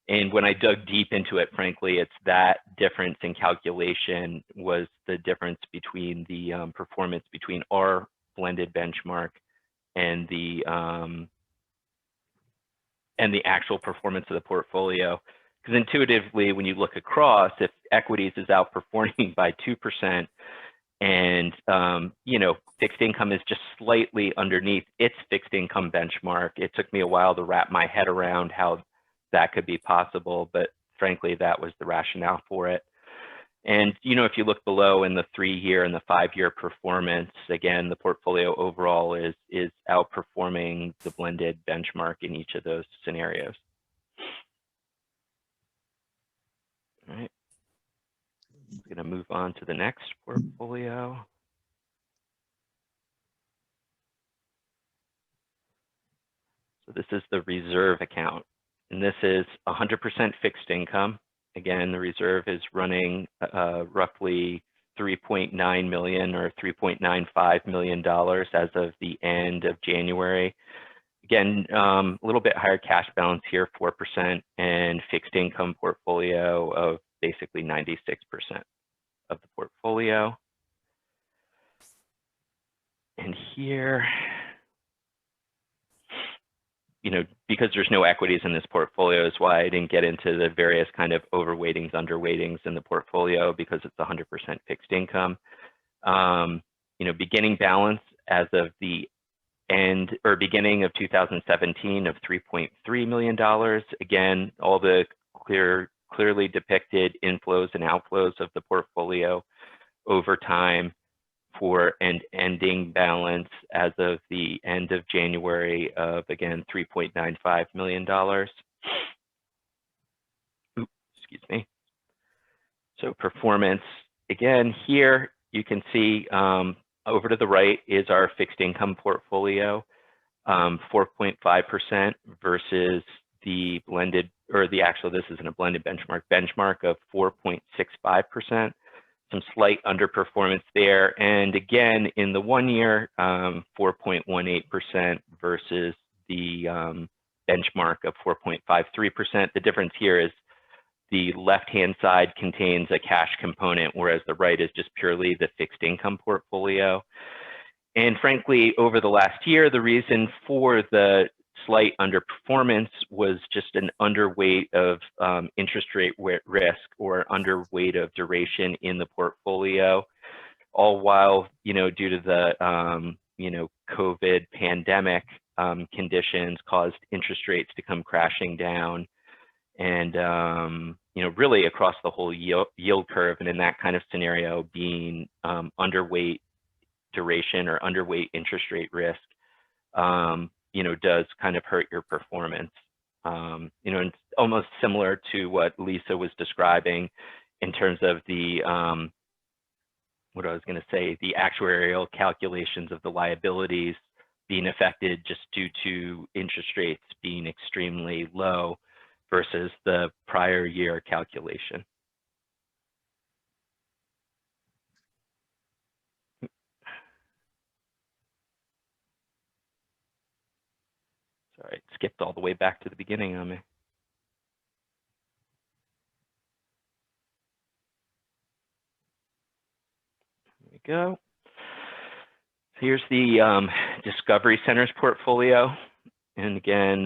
And when I dug deep into it, frankly, it's that difference in calculation was the difference between the performance between our blended benchmark and the actual performance of the portfolio. Because intuitively, when you look across, if equities is outperforming by 2%, and you know, fixed income is just slightly underneath its fixed income benchmark, it took me a while to wrap my head around how that could be possible, but frankly, that was the rationale for it. And you know, if you look below in the 3-year and the 5-year performance, again, the portfolio overall is outperforming the blended benchmark in each of those scenarios. All right, I'm going to move on to the next portfolio. So this is the reserve account, and this is 100% fixed income. Again, the reserve is running roughly $3.9 million or $3.95 million as of the end of January. Again, a little bit higher cash balance here, 4%, and fixed income portfolio of basically 96% of the portfolio. And here, you know, because there's no equities in this portfolio is why I didn't get into the various kind of overweightings, underweightings in the portfolio, because it's 100% fixed income. You know, beginning balance as of the end or beginning of 2017 of $3.3 million. Again, all the clearly depicted inflows and outflows of the portfolio over time for an ending balance as of the end of January of, again, $3.95 million. Oops, excuse me. So performance, again, here you can see over to the right is our fixed income portfolio, 4.5% versus the blended, or the actual, this isn't a blended benchmark of 4.65%. Some slight underperformance there. And again, in the 1 year, 4.18% versus the benchmark of 4.53%. The difference here is the left-hand side contains a cash component, whereas the right is just purely the fixed income portfolio. And frankly, over the last year, the reason for the slight underperformance was just an underweight of interest rate risk or underweight of duration in the portfolio. all while, due to the, COVID pandemic conditions caused interest rates to come crashing down and, really across the whole yield curve. And in that kind of scenario, being underweight duration or underweight interest rate risk, does kind of hurt your performance. And it's almost similar to what Lisa was describing in terms of the, what I was going to say, the actuarial calculations of the liabilities being affected just due to interest rates being extremely low versus the prior year calculation. Sorry, it skipped all the way back to the beginning on me. There we go. Here's the Discovery Centers portfolio. And again,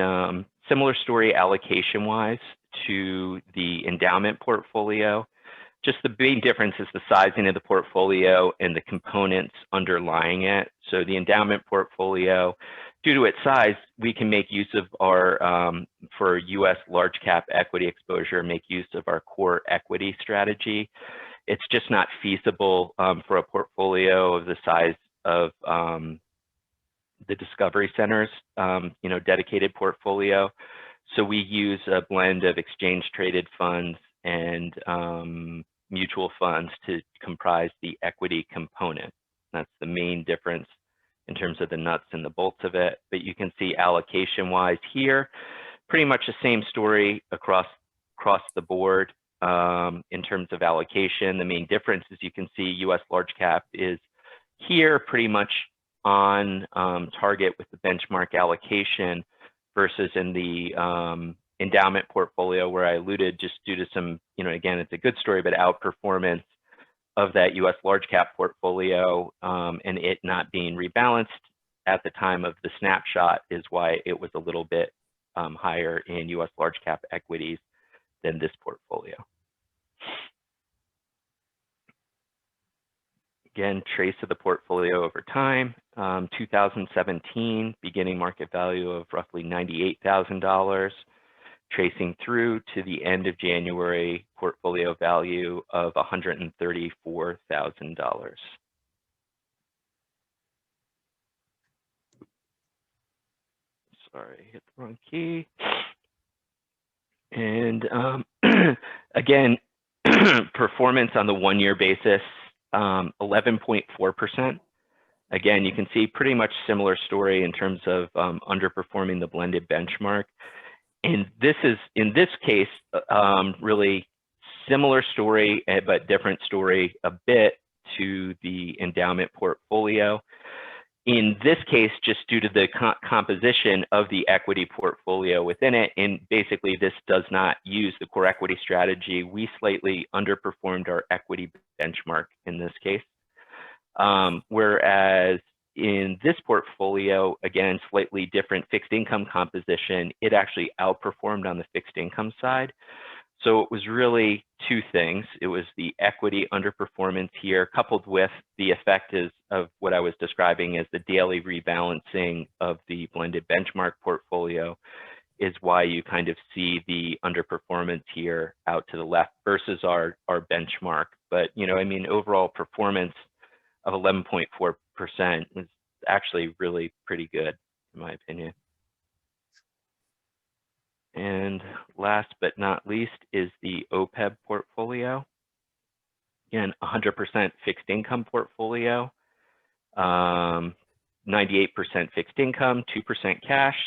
similar story allocation-wise to the endowment portfolio. Just the big difference is the sizing of the portfolio and the components underlying it. So the endowment portfolio, due to its size, we can make use of our, for US large cap equity exposure, make use of our core equity strategy. It's just not feasible for a portfolio of the size of the Discovery Centers, dedicated portfolio. So we use a blend of exchange traded funds and mutual funds to comprise the equity component. That's the main difference in terms of the nuts and the bolts of it. But you can see allocation wise here, pretty much the same story across the board in terms of allocation. The main difference is you can see US large cap is here pretty much on target with the benchmark allocation versus in the endowment portfolio where I alluded just due to some, again, it's a good story, but outperformance of that US large cap portfolio and it not being rebalanced at the time of the snapshot is why it was a little bit higher in US large cap equities than this portfolio. Again, trace of the portfolio over time, 2017, beginning market value of roughly $98,000, tracing through to the end of January, portfolio value of $134,000. Sorry, hit the wrong key. And again, performance on the 1-year basis, 11.4%. Again, you can see pretty much similar story in terms of underperforming the blended benchmark. And this is, in this case, really similar story, but different story a bit to the endowment portfolio. In this case, just due to the composition of the equity portfolio within it, and basically this does not use the core equity strategy, we slightly underperformed our equity benchmark in this case. Whereas in this portfolio, again, slightly different fixed income composition, it actually outperformed on the fixed income side. So it was really two things. It was the equity underperformance here, coupled with the effect of what I was describing as the daily rebalancing of the blended benchmark portfolio is why you kind of see the underperformance here out to the left versus our benchmark. But, overall performance of 11.4% was actually really pretty good, in my opinion. And last but not least is the OPEB portfolio. Again, 100% fixed income portfolio, 98% fixed income, 2% cash.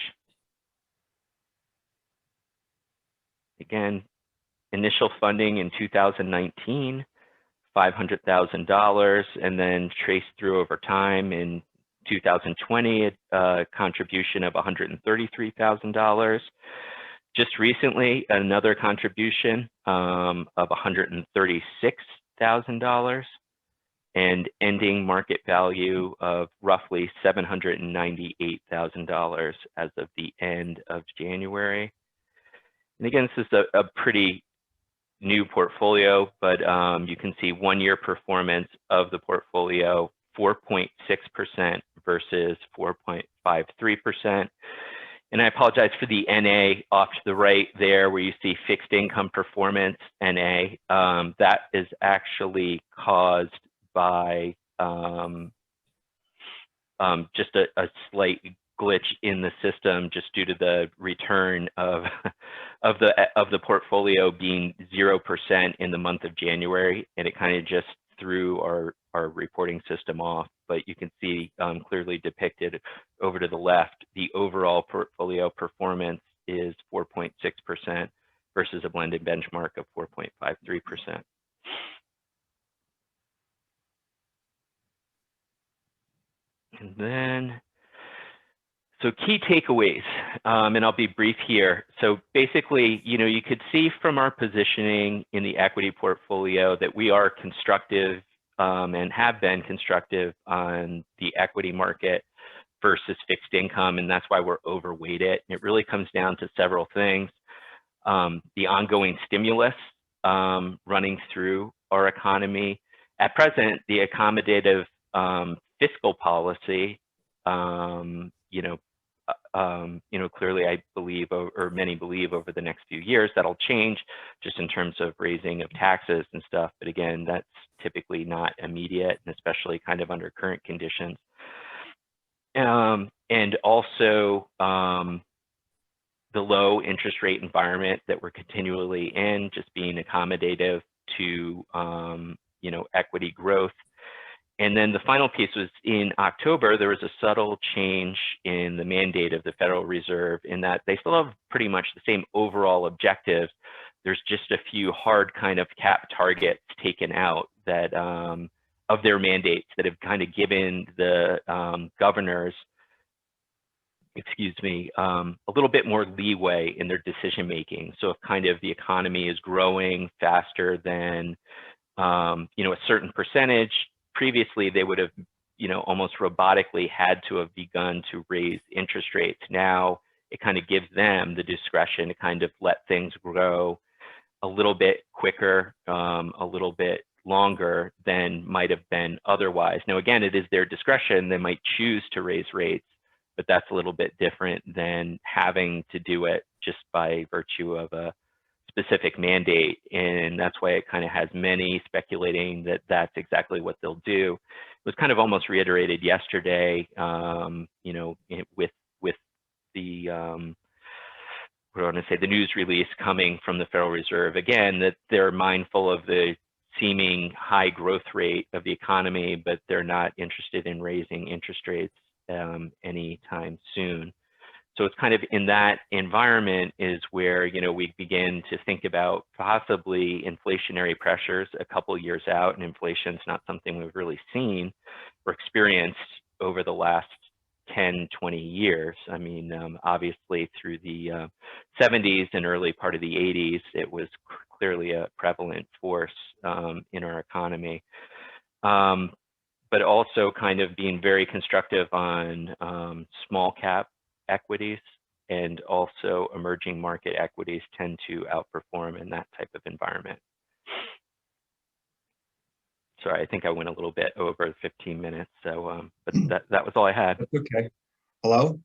Again, initial funding in 2019, $500,000, and then traced through over time in 2020, a contribution of $133,000. Just recently, another contribution of $136,000 and ending market value of roughly $798,000 as of the end of January. And again, this is a pretty new portfolio, but you can see 1-year performance of the portfolio, 4.6% versus 4.53%. And I apologize for the NA off to the right there where you see fixed income performance, NA. That is actually caused by just a slight glitch in the system just due to the return of the portfolio being 0% in the month of January, and it kind of just threw our reporting system off. But you can see clearly depicted over to the left, the overall portfolio performance is 4.6% versus a blended benchmark of 4.53%. And then, so key takeaways, and I'll be brief here. So basically, you could see from our positioning in the equity portfolio that we are constructive and have been constructive on the equity market versus fixed income, and that's why we're overweighted. It really comes down to several things. The ongoing stimulus running through our economy. At present, the accommodative fiscal policy, clearly I believe, or many believe over the next few years, that'll change just in terms of raising of taxes and stuff. But again, that's typically not immediate, and especially kind of under current conditions. And also the low interest rate environment that we're continually in, just being accommodative to, equity growth. And then the final piece was in October, there was a subtle change in the mandate of the Federal Reserve in that they still have pretty much the same overall objectives. There's just a few hard kind of cap targets taken out that of their mandates that have kind of given the governors, a little bit more leeway in their decision making. So if kind of the economy is growing faster than a certain percentage, previously they would have, almost robotically had to have begun to raise interest rates. Now it kind of gives them the discretion to kind of let things grow a little bit quicker, a little bit longer than might have been otherwise. Now, again, it is their discretion. They might choose to raise rates, but that's a little bit different than having to do it just by virtue of a specific mandate. And that's why it kind of has many speculating that that's exactly what they'll do. It was kind of almost reiterated yesterday, with the, what do I want to say, the news release coming from the Federal Reserve, again, that they're mindful of the seeming high growth rate of the economy, but they're not interested in raising interest rates anytime soon. So it's kind of in that environment is where, we begin to think about possibly inflationary pressures a couple of years out, and inflation's not something we've really seen or experienced over the last 10, 20 years. I mean, obviously through the 70s and early part of the 80s, it was clearly a prevalent force in our economy. But also kind of being very constructive on small cap equities, and also emerging market equities tend to outperform in that type of environment. Sorry, I think I went a little bit over 15 minutes, so but that was all I had. That's okay. Hello?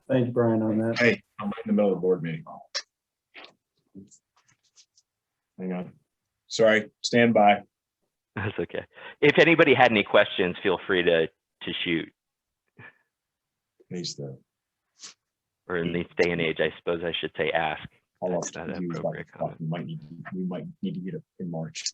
Thank you, Brian, on that. Hey, I'm in the middle of the board meeting. Hang on. Sorry, stand by. That's okay. If anybody had any questions, feel free to shoot. He's the. Or in this day and age, I suppose I should say ask. That's not not an appropriate comment. we might need to get it in March.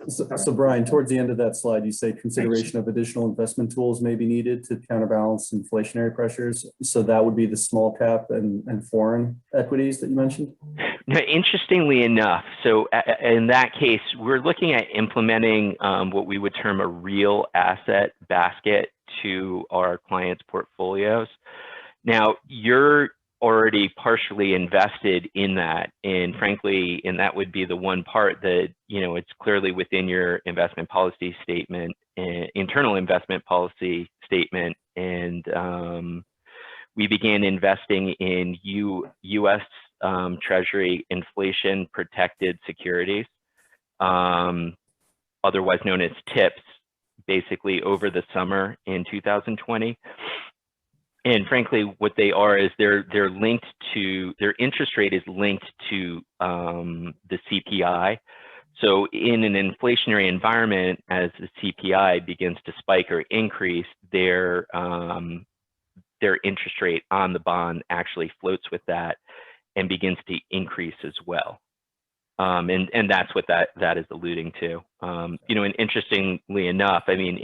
So Brian, towards the end of that slide, you say consideration of additional investment tools may be needed to counterbalance inflationary pressures. So that would be the small cap and foreign equities that you mentioned? Now, interestingly enough, so in that case, we're looking at implementing what we would term a real asset basket to our clients' portfolios. Now, you're already partially invested in that, and frankly, and that would be the one part that, it's clearly within your investment policy statement, internal investment policy statement, and we began investing in U.S. Treasury inflation protected securities, otherwise known as TIPS, basically over the summer in 2020. And frankly, what they are is they're linked to, their interest rate is linked to the CPI. So in an inflationary environment, as the CPI begins to spike or increase, their interest rate on the bond actually floats with that and begins to increase as well. And that's what that is alluding to. You know, and interestingly enough, I mean,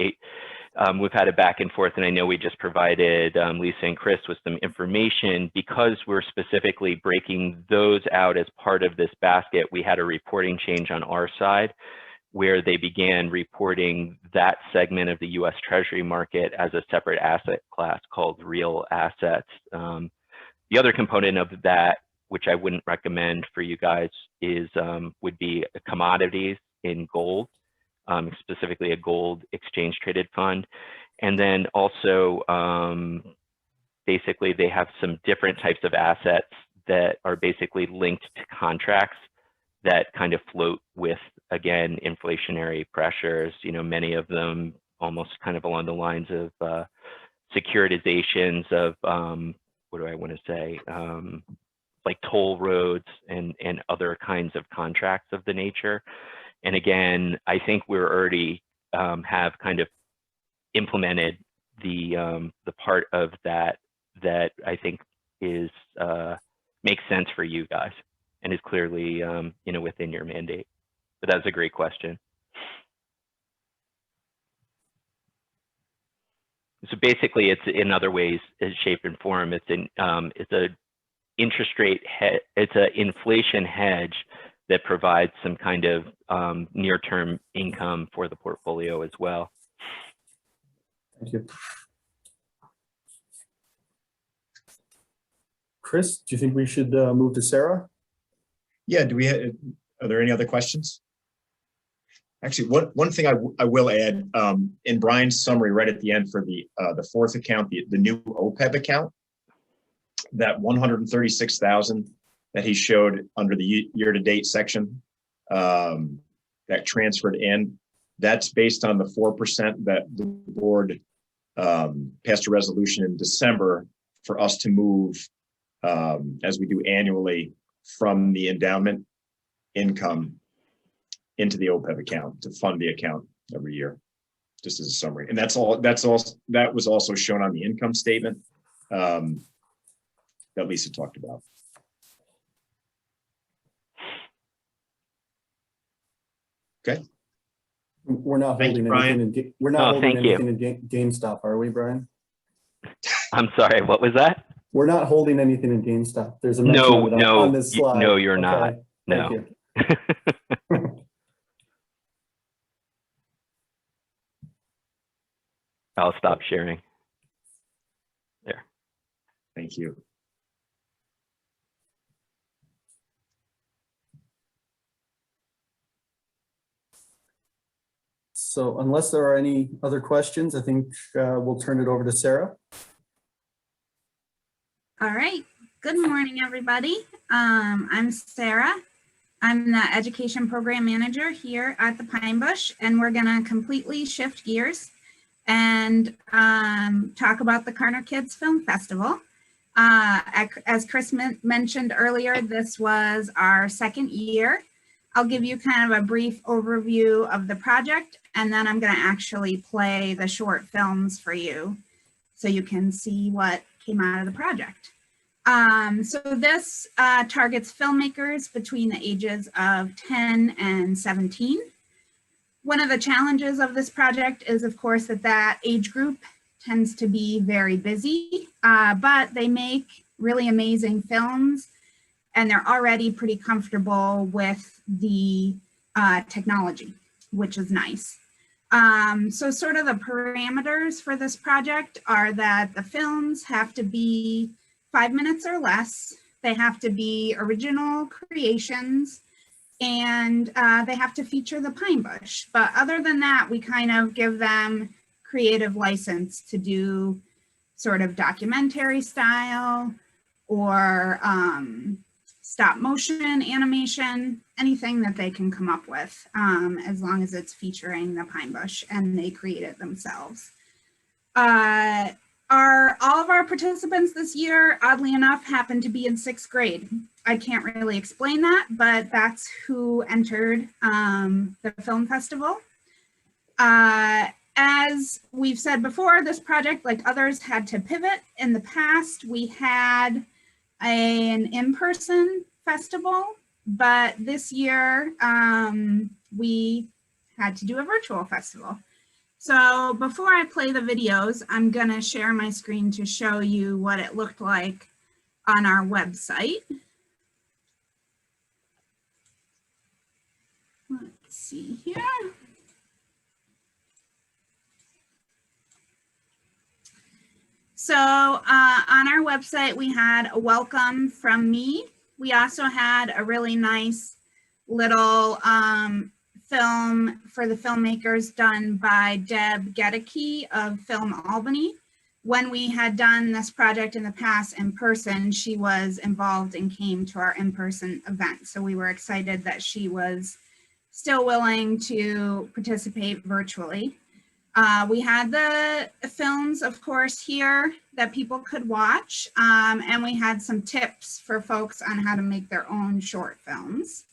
we've had a back and forth, and I know we just provided Lisa and Chris with some information. Because we're specifically breaking those out as part of this basket, we had a reporting change on our side where they began reporting that segment of the US Treasury market as a separate asset class called real assets. The other component of that, which I wouldn't recommend for you guys, is would be commodities in gold. Specifically a gold exchange traded fund. And then also, basically they have some different types of assets that are basically linked to contracts that kind of float with, again, inflationary pressures. You know, many of them almost kind of along the lines of securitizations of, what do I want to say? Like toll roads and other kinds of contracts of the nature. And again, I think we're already have kind of implemented the part of that I think is makes sense for you guys and is clearly you know, within your mandate. But that's a great question. So basically, it's in other ways, shape and form. It's a interest rate it's an inflation hedge that provides some kind of near-term income for the portfolio as well. Thank you. Chris, do you think we should move to Sarah? Yeah, are there any other questions? Actually, one thing I will add, in Brian's summary right at the end for the fourth account, the new OPEB account, that 136,000 that he showed under the year-to-date section that transferred in, that's based on the 4% that the board passed a resolution in December for us to move, as we do annually, from the endowment income into the OPEB account to fund the account every year, just as a summary. And that was also shown on the income statement that Lisa talked about. Okay. We're not Thank you, holding anything in we're not holding thank you. anything in GameStop, are we, Brian? I'm sorry, what was that? We're not holding anything in GameStop. There's a mention of it on this slide. No, you're not. Okay, No. thank you. I'll stop sharing. There. Thank you. So unless there are any other questions, I think we'll turn it over to Sarah. All right. Good morning, everybody. I'm Sarah. I'm the Education Program Manager here at the Pine Bush, and we're going to completely shift gears and talk about the Karner Kids Film Festival. As Chris mentioned earlier, this was our second year. I'll give you kind of a brief overview of the project, and then I'm going to actually play the short films for you so you can see what came out of the project. So this targets filmmakers between the ages of 10 and 17. One of the challenges of this project is, of course, that age group tends to be very busy, but they make really amazing films, and they're already pretty comfortable with the technology, which is nice. So sort of the parameters for this project are that the films have to be 5 minutes or less. They have to be original creations, and they have to feature the Pine Bush. But other than that, we kind of give them creative license to do sort of documentary style or stop motion, animation, anything that they can come up with, as long as it's featuring the pine bush and they create it themselves. All of our participants this year, oddly enough, happened to be in 6th grade. I can't really explain that, but that's who entered the film festival. As we've said before, this project, like others, had to pivot. In the past, we had an in-person festival, but this year we had to do a virtual festival. So before I play the videos, I'm gonna share my screen to show you what it looked like on our website. Let's see here. So on our website, we had a welcome from me. We also had a really nice little film for the filmmakers done by Deb Gedeke of Film Albany. When we had done this project in the past in person, she was involved and came to our in-person event. So we were excited that she was still willing to participate virtually. We had the films, of course, here that people could watch, and we had some tips for folks on how to make their own short films.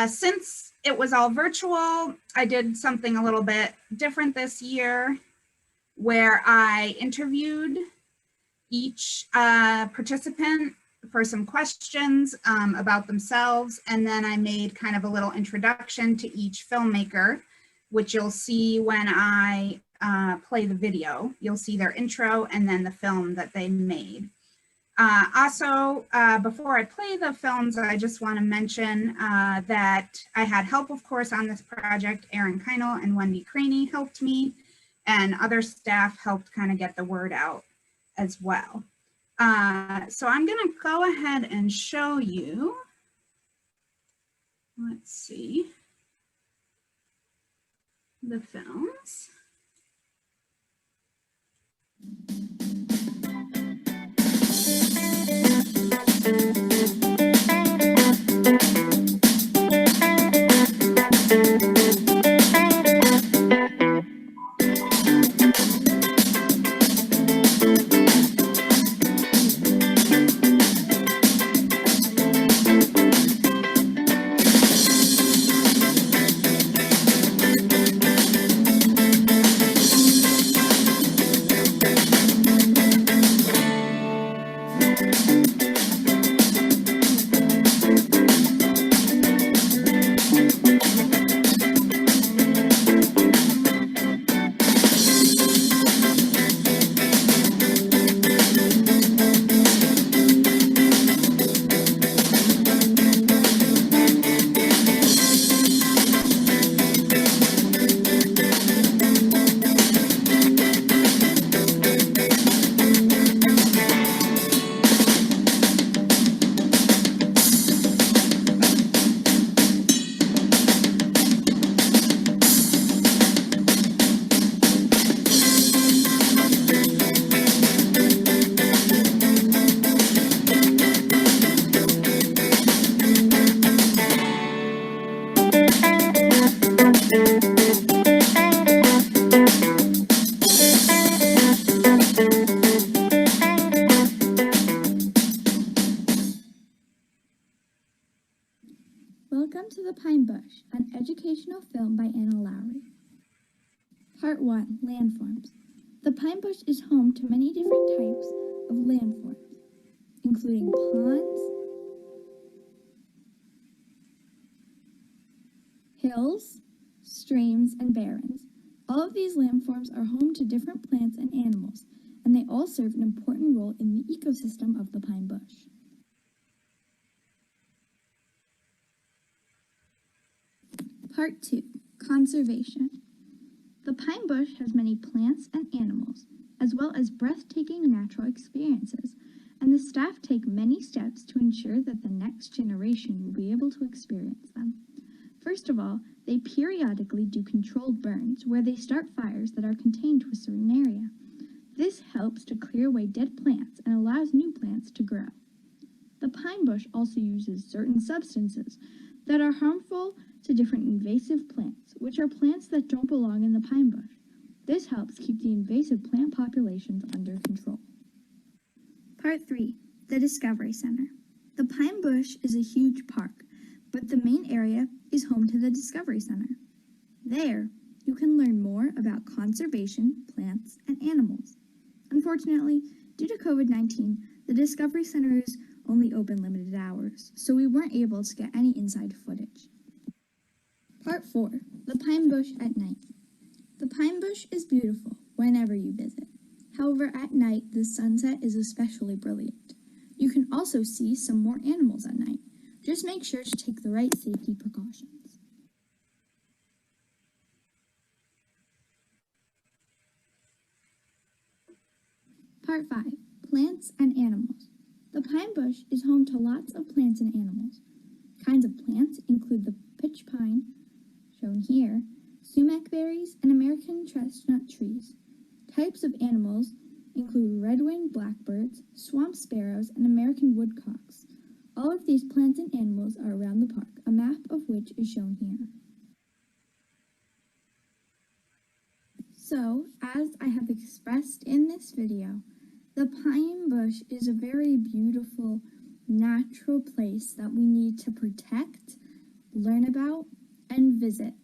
Since it was all virtual, I did something a little bit different this year, where I interviewed each participant for some questions about themselves, and then I made kind of a little introduction to each filmmaker, which you'll see when I play the video. You'll see their intro and then the film that they made. Also, before I play the films, I just want to mention that I had help, of course, on this project. Erin Keinel and Wendy Craney helped me, and other staff helped kind of get the word out as well. So I'm going to go ahead and show you. Let's see. The films. Welcome to The Pine Bush, an educational film by Anna Lowry. Part 1, Landforms. The Pine Bush is home to many different types of landforms, including ponds, hills, streams, and barrens. All of these landforms are home to different plants and animals, and they all serve an important role in the ecosystem of the pine bush. Part 2, Conservation. The pine bush has many plants and animals, as well as breathtaking natural experiences, and the staff take many steps to ensure that the next generation will be able to experience them. First of all, they periodically do controlled burns where they start fires that are contained to a certain area. This helps to clear away dead plants and allows new plants to grow. The pine bush also uses certain substances that are harmful to different invasive plants, which are plants that don't belong in the pine bush. This helps keep the invasive plant populations under control. Part 3. The Discovery Center. The Pine Bush is a huge park, but the main area is home to the Discovery Center. There, you can learn more about conservation, plants, and animals. Unfortunately, due to COVID-19, the Discovery Center is only open limited hours, so we weren't able to get any inside footage. Part 4. The Pine Bush at Night. The Pine Bush is beautiful whenever you visit. However, at night, the sunset is especially brilliant. You can also see some more animals at night. Just make sure to take the right safety precautions. Part 5. Plants and Animals. The pine bush is home to lots of plants and animals. Kinds of plants include the pitch pine, shown here, sumac berries, and American chestnut trees. Types of animals include red-winged blackbirds, swamp sparrows, and American woodcocks. All of these plants and animals are around the park, a map of which is shown here. So, as I have expressed in this video, the pine bush is a very beautiful, natural place that we need to protect, learn about, and visit.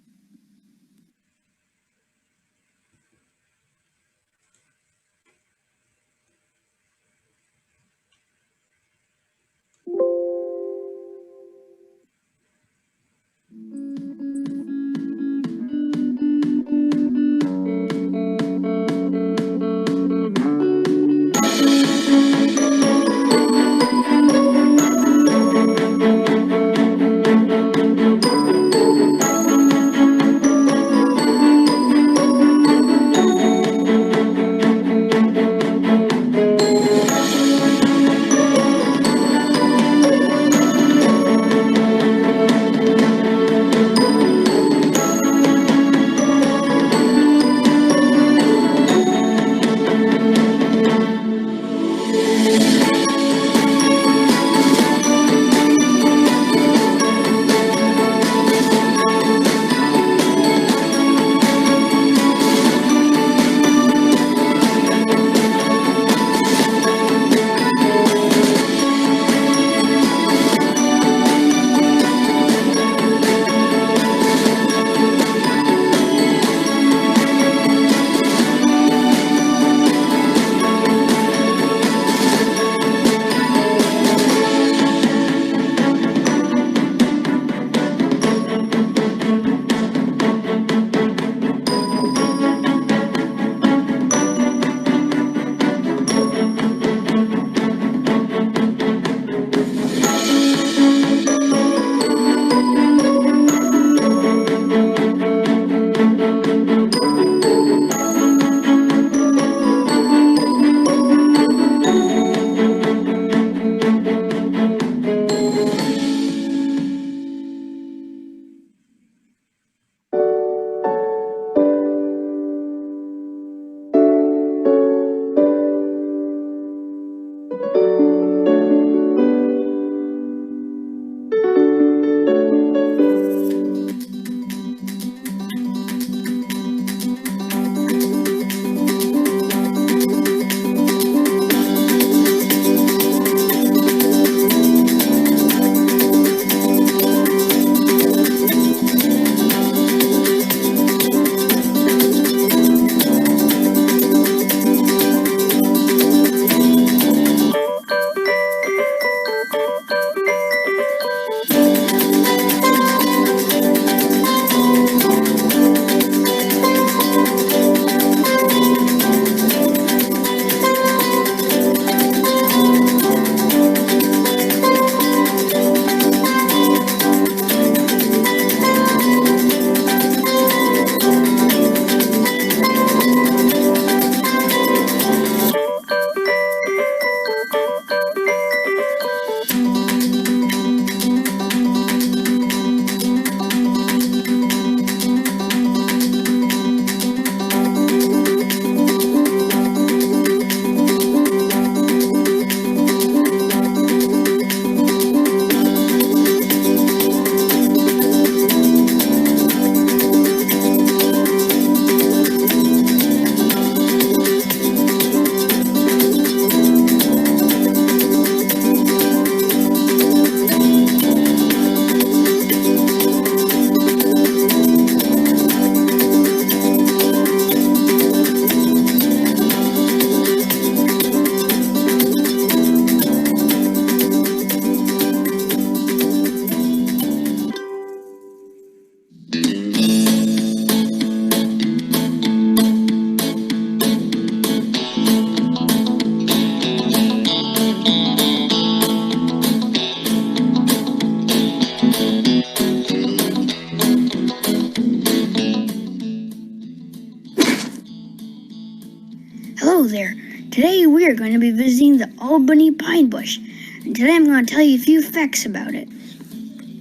to be visiting the Albany Pine Bush, and today I'm going to tell you a few facts about it.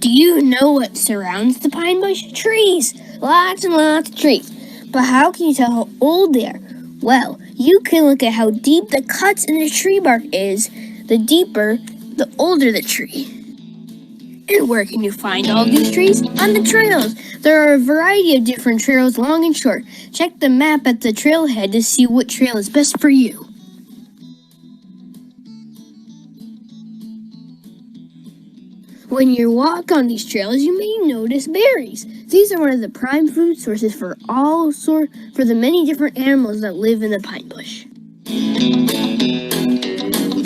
Do you know what surrounds the pine bush? Trees! Lots and lots of trees. But how can you tell how old they are? Well, you can look at how deep the cuts in the tree bark is. The deeper, the older the tree. And where can you find all these trees? On the trails. There are a variety of different trails, long and short. Check the map at the trailhead to see what trail is best for you. When you walk on these trails, you may notice berries. These are one of the prime food sources for the many different animals that live in the pine bush.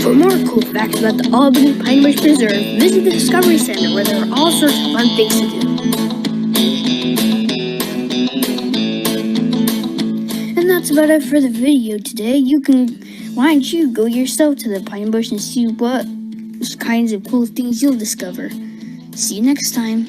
For more cool facts about the Albany Pine Bush Preserve, visit the Discovery Center where there are all sorts of fun things to do. And that's about it for the video today. Why don't you go yourself to the pine bush and see what kinds of cool things you'll discover. See you next time.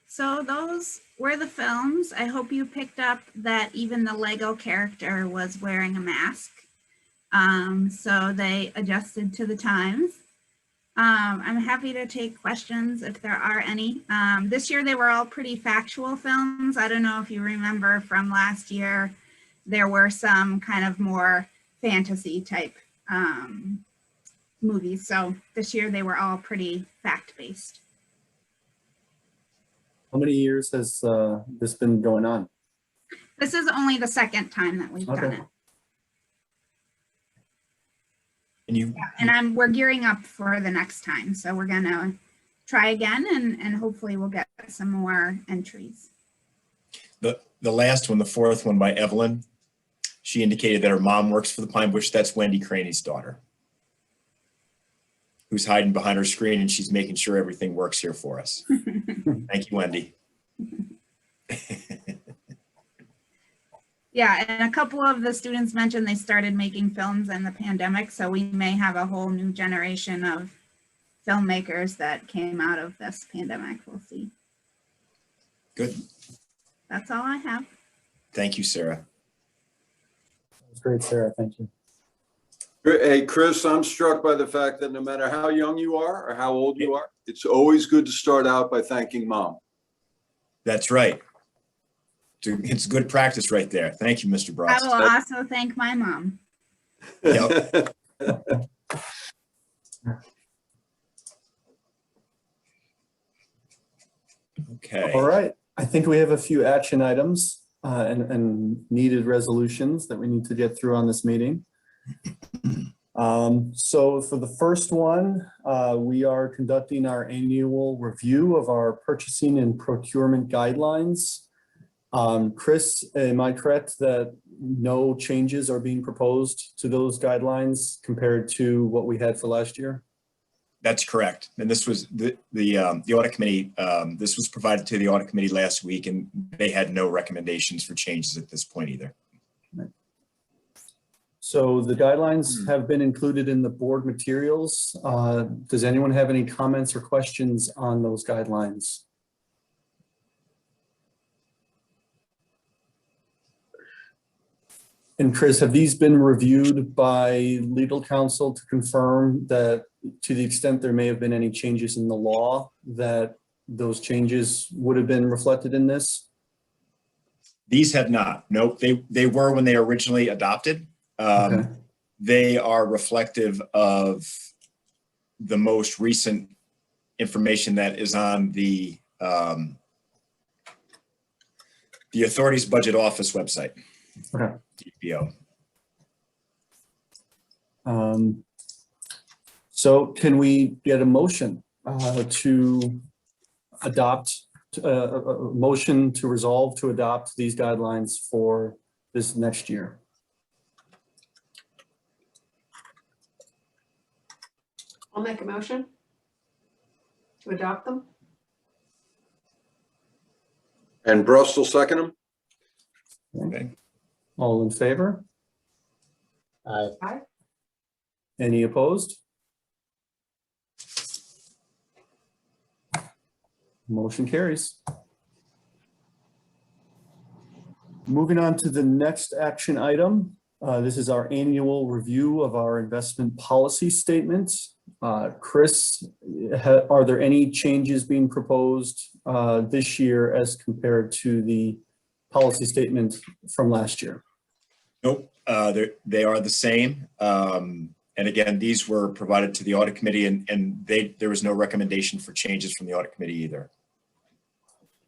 So those were the films. I hope you picked up that even the Lego character was wearing a mask. So they adjusted to the times. I'm happy to take questions if there are any. This year they were all pretty factual films. I don't know if you remember from last year, there were some kind of more fantasy type movies. So this year they were all pretty fact-based. How many years has this been going on? This is only the second time that we've done it. And we're gearing up for the next time. So we're gonna try again and hopefully we'll get some more entries. the last one, the fourth one by Evelyn, she indicated that her mom works for the Pine Bush. That's Wendy Craney's daughter, who's hiding behind her screen, and she's making sure everything works here for us. Thank you, Wendy. Yeah, and a couple of the students mentioned they started making films in the pandemic, so we may have a whole new generation of filmmakers that came out of this pandemic. We'll see. Good. That's all I have. Thank you, Sarah. great, Sarah. Thank you. Hey, Chris, I'm struck by the fact that no matter how young you are or how old you are, it's always good to start out by thanking mom. That's right. It's good practice right there. Thank you, Mr. I Bros. will also thank my mom. Yep. Okay. All right. I think we have a few action items and needed resolutions that we need to get through on this meeting. So for the first one, we are conducting our annual review of our purchasing and procurement guidelines. Chris, am I correct that no changes are being proposed to those guidelines compared to what we had for last year? That's correct. And this was the audit committee. This was provided to the audit committee last week, and they had no recommendations for changes at this point either. So the guidelines have been included in the board materials. Does anyone have any comments or questions on those guidelines? And Chris, have these been reviewed by legal counsel to confirm that to the extent there may have been any changes in the law, that those changes would have been reflected in this? These have not. Nope. They were when they originally adopted. Okay. They are reflective of the most recent information that is on the authority's budget office website. Okay. DPO. So can we get a motion to adopt, a motion to resolve to adopt these guidelines for this next year? I'll make a motion to adopt them. And Bruss will second them? Okay. All in favor? Aye. Any opposed? Motion carries. Moving on to the next action item. This is our annual review of our investment policy statement. Chris, are there any changes being proposed this year as compared to the policy statement from last year? Nope. They are the same. And again, these were provided to the audit committee, and there was no recommendation for changes from the audit committee either.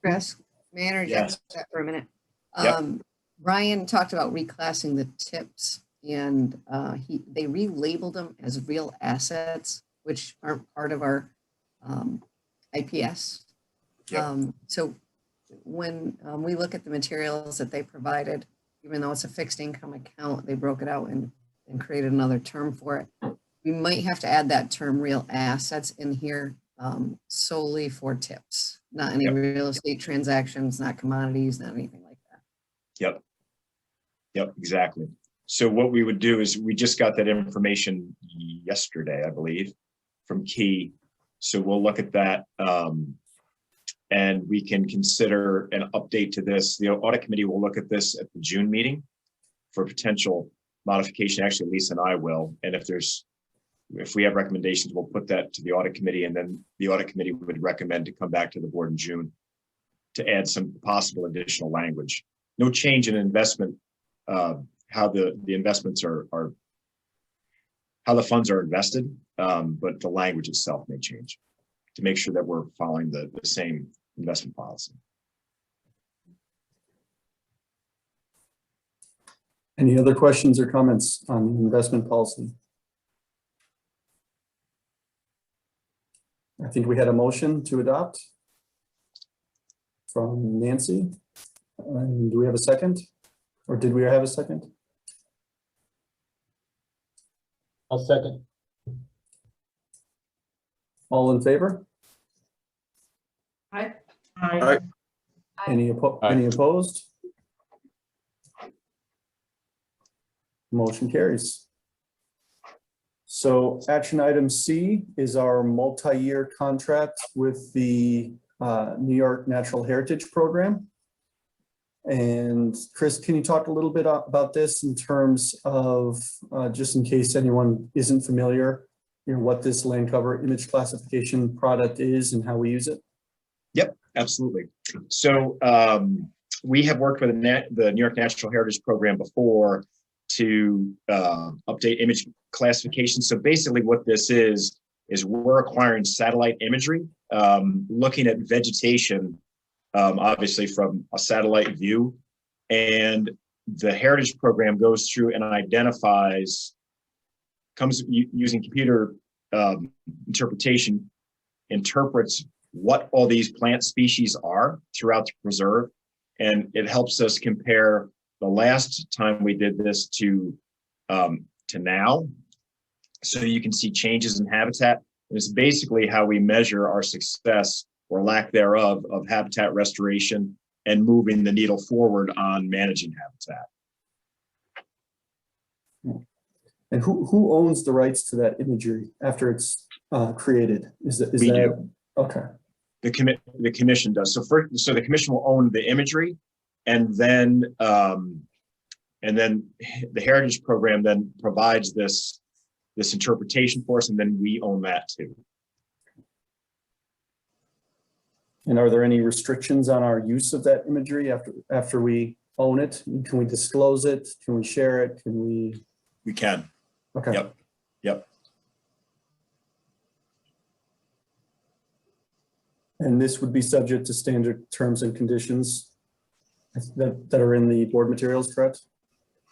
Chris, may I interject Yes. that for a minute? Yep. Ryan talked about reclassing the tips, and they relabeled them as real assets, which aren't part of our IPS. Yep. So when we look at the materials that they provided, even though it's a fixed income account, they broke it out and created another term for it. We might have to add that term real assets in here solely for tips, not any real estate transactions, not commodities, not anything like that. Yep. Yep, exactly. So what we would do is we just got that information yesterday, I believe, from Key. So we'll look at that and we can consider an update to this. The audit committee will look at this at the June meeting for potential modification. Actually, Lisa and I will. And if we have recommendations, we'll put that to the audit committee, and then the audit committee would recommend to come back to the board in June to add some possible additional language. No change in investment, how the investments are how the funds are invested, but the language itself may change to make sure that we're following the same investment policy. Any other questions or comments on investment policy? I think we had a motion to adopt from Nancy. And do we have a second? Or did we have a second? I'll second. All in favor? Aye. Aye. Any opposed? Motion carries. So action item C is our multi-year contract with the New York Natural Heritage Program. And Chris, can you talk a little bit about this in terms of, just in case anyone isn't familiar, what this land cover image classification product is and how we use it? Yep, absolutely. So we have worked with the New York Natural Heritage Program before to update image classification. So basically what this is we're acquiring satellite imagery, looking at vegetation, obviously from a satellite view. And the Heritage Program goes through and identifies, using computer interpretation, interprets what all these plant species are throughout the preserve. And it helps us compare the last time we did this to now. So you can see changes in habitat. And it's basically how we measure our success or lack thereof of habitat restoration and moving the needle forward on managing habitat. And who owns the rights to that imagery after it's created? We do. Okay. The commission does. So the commission will own the imagery, and then the Heritage Program then provides this interpretation for us, and then we own that too. And are there any restrictions on our use of that imagery after we own it? Can we disclose it? Can we share it? Can we? We can. Okay. Yep. And this would be subject to standard terms and conditions that are in the board materials, correct?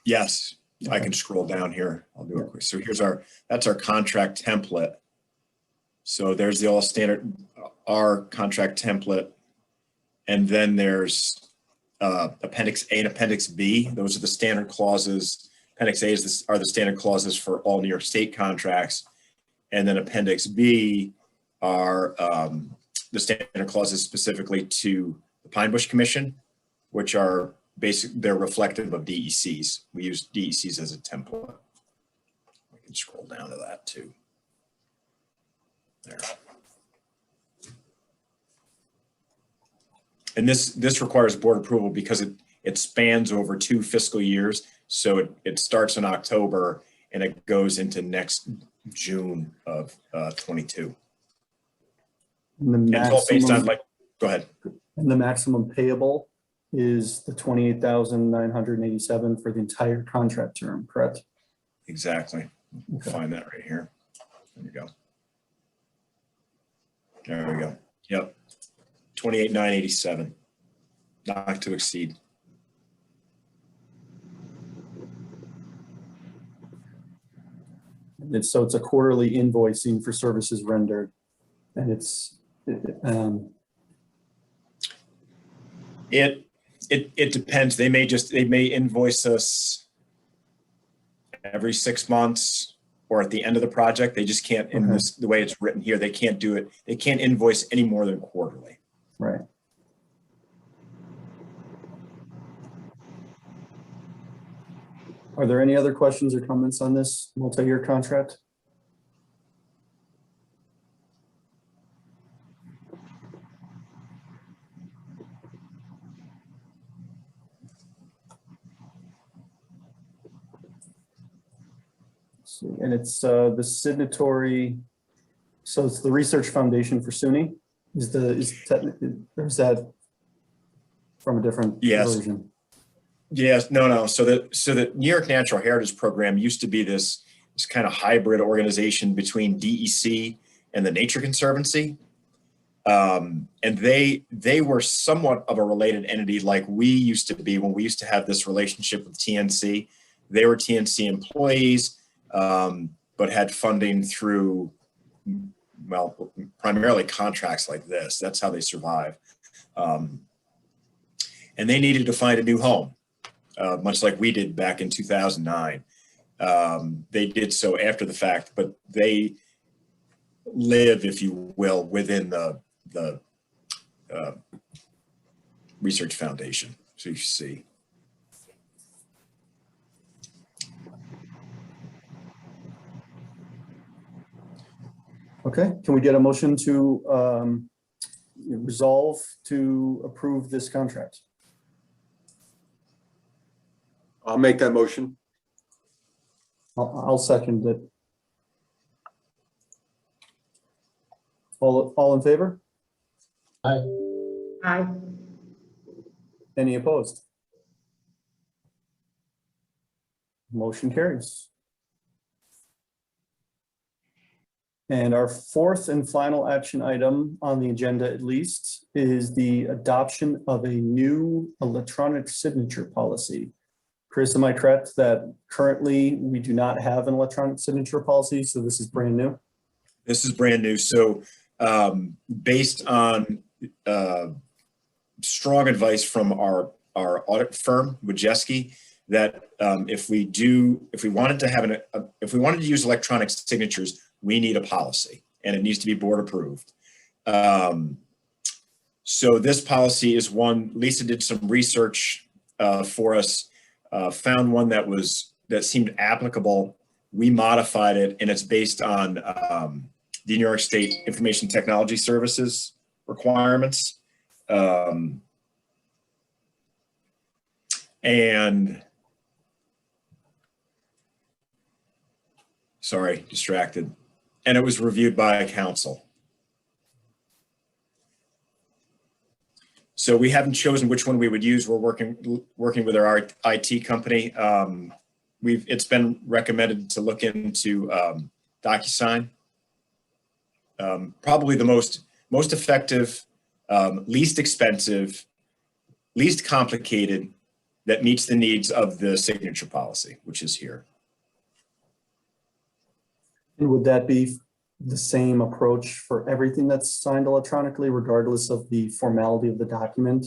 Yes, I can scroll down here. I'll do it quick. So that's our contract template. So there's the all standard, our contract template. And then there's Appendix A and Appendix B. Those are the standard clauses. Appendix A are the standard clauses for all New York State contracts. And then Appendix B are the standard clauses specifically to the Pine Bush Commission, which are they're reflective of DECs. We use DECs as a template. We can scroll down to that too. There. And this requires board approval because it spans over 2 fiscal years. So it starts in October and it goes into next June of 22. And it's all based on go ahead. And the maximum payable is the $28,987 for the entire contract term, correct? Exactly. Okay. Find that right here. There we go. There we go. Yep. 28,987. Not to exceed. So it's a quarterly invoicing for services rendered, and it depends. They may invoice us every 6 months or at the end of the project. They just can't, in the way it's written here, they can't do it. They can't invoice any more than quarterly. Right. Are there any other questions or comments on this multi-year contract? And it's the signatory, so it's the Research Foundation for SUNY. Is that from a different version? Yes, no. So the New York Natural Heritage Program used to be this kind of hybrid organization between DEC and the Nature Conservancy. And they were somewhat of a related entity like we used to be when we used to have this relationship with TNC. They were TNC employees, but had funding through, well, primarily contracts like this. That's how they survive. And they needed to find a new home, much like we did back in 2009. They did so after the fact, but they live, if you will, within the Research Foundation. So you see. Okay, can we get a motion to resolve to approve this contract? I'll make that motion. I'll second it. All in favor? Aye. Aye. Any opposed? Motion carries. And our fourth and final action item on the agenda, at least, is the adoption of a new electronic signature policy. Chris, am I correct that currently we do not have an electronic signature policy, so this is brand new? This is brand new. So based on strong advice from our audit firm, Wojcicki, that if we wanted to use electronic signatures, we need a policy, and it needs to be board approved. So this policy is one. Lisa did some research for us, found one that seemed applicable. We modified it, and it's based on the New York State Information Technology Services requirements. And sorry, distracted. And it was reviewed by council. So we haven't chosen which one we would use. We're working with our IT company. It's been recommended to look into DocuSign. Probably the most effective, least expensive, least complicated, that meets the needs of the signature policy, which is here. And would that be the same approach for everything that's signed electronically, regardless of the formality of the document?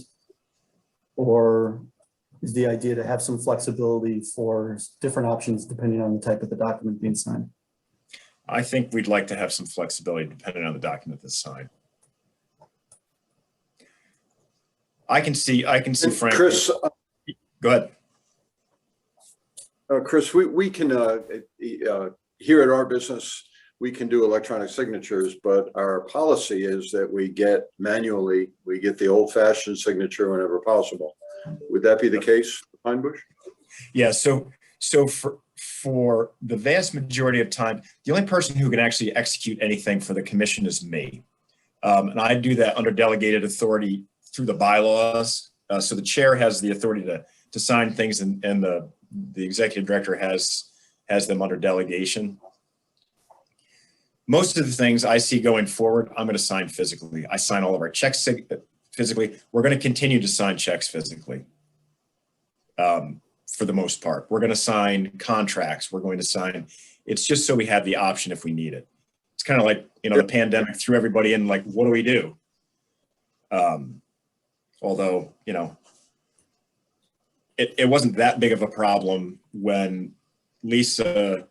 Or is the idea to have some flexibility for different options depending on the type of the document being signed? I think we'd like to have some flexibility depending on the document that's signed. I can see Frank. Chris, go ahead. Chris, we can, here at our business, we can do electronic signatures, but our policy is that we get the old-fashioned signature whenever possible. Would that be the case, Pine Bush? Yeah, so for the vast majority of time, the only person who can actually execute anything for the commission is me. And I do that under delegated authority through the bylaws. So the chair has the authority to sign things, and the executive director has them under delegation. Most of the things I see going forward, I'm going to sign physically. I sign all of our checks physically. We're going to continue to sign checks physically. For the most part, we're going to sign contracts. We're going to sign. It's just so we have the option if we need it. It's kind of like, the pandemic threw everybody in, like, what do we do? Although, it wasn't that big of a problem when Lisa,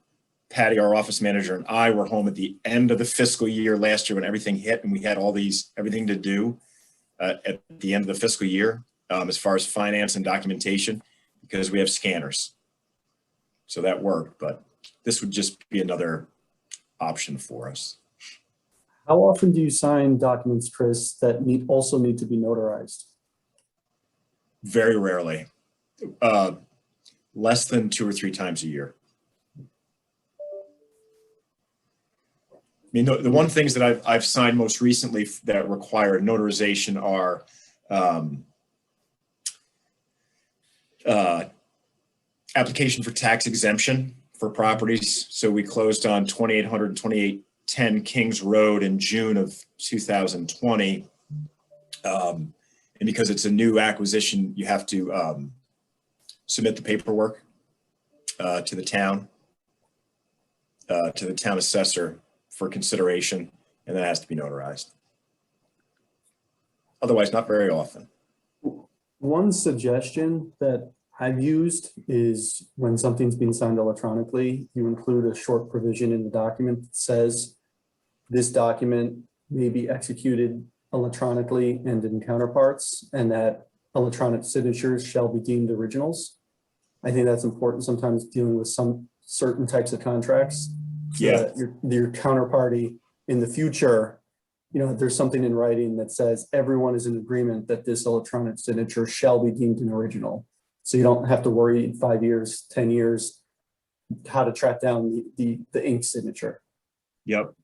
Patty, our office manager, and I were home at the end of the fiscal year last year when everything hit and we had everything to do at the end of the fiscal year as far as finance and documentation, because we have scanners. So that worked, but this would just be another option for us. How often do you sign documents, Chris, that also need to be notarized? Very rarely. Less than 2 or 3 times a year. I mean, the one things that I've signed most recently that require notarization are application for tax exemption for properties. So we closed on 2800 and 2810 Kings Road in June of 2020. And because it's a new acquisition, you have to submit the paperwork to the town assessor for consideration, and that has to be notarized. Otherwise, not very often. One suggestion that I've used is when something's being signed electronically, you include a short provision in the document that says this document may be executed electronically and in counterparts, and that electronic signatures shall be deemed originals. I think that's important sometimes dealing with some certain types of contracts. So that your counterparty in the future, there's something in writing that says everyone is in agreement that this electronic signature shall be deemed an original. So you don't have to worry in 5 years, 10 years, how to track down the ink signature. Yep.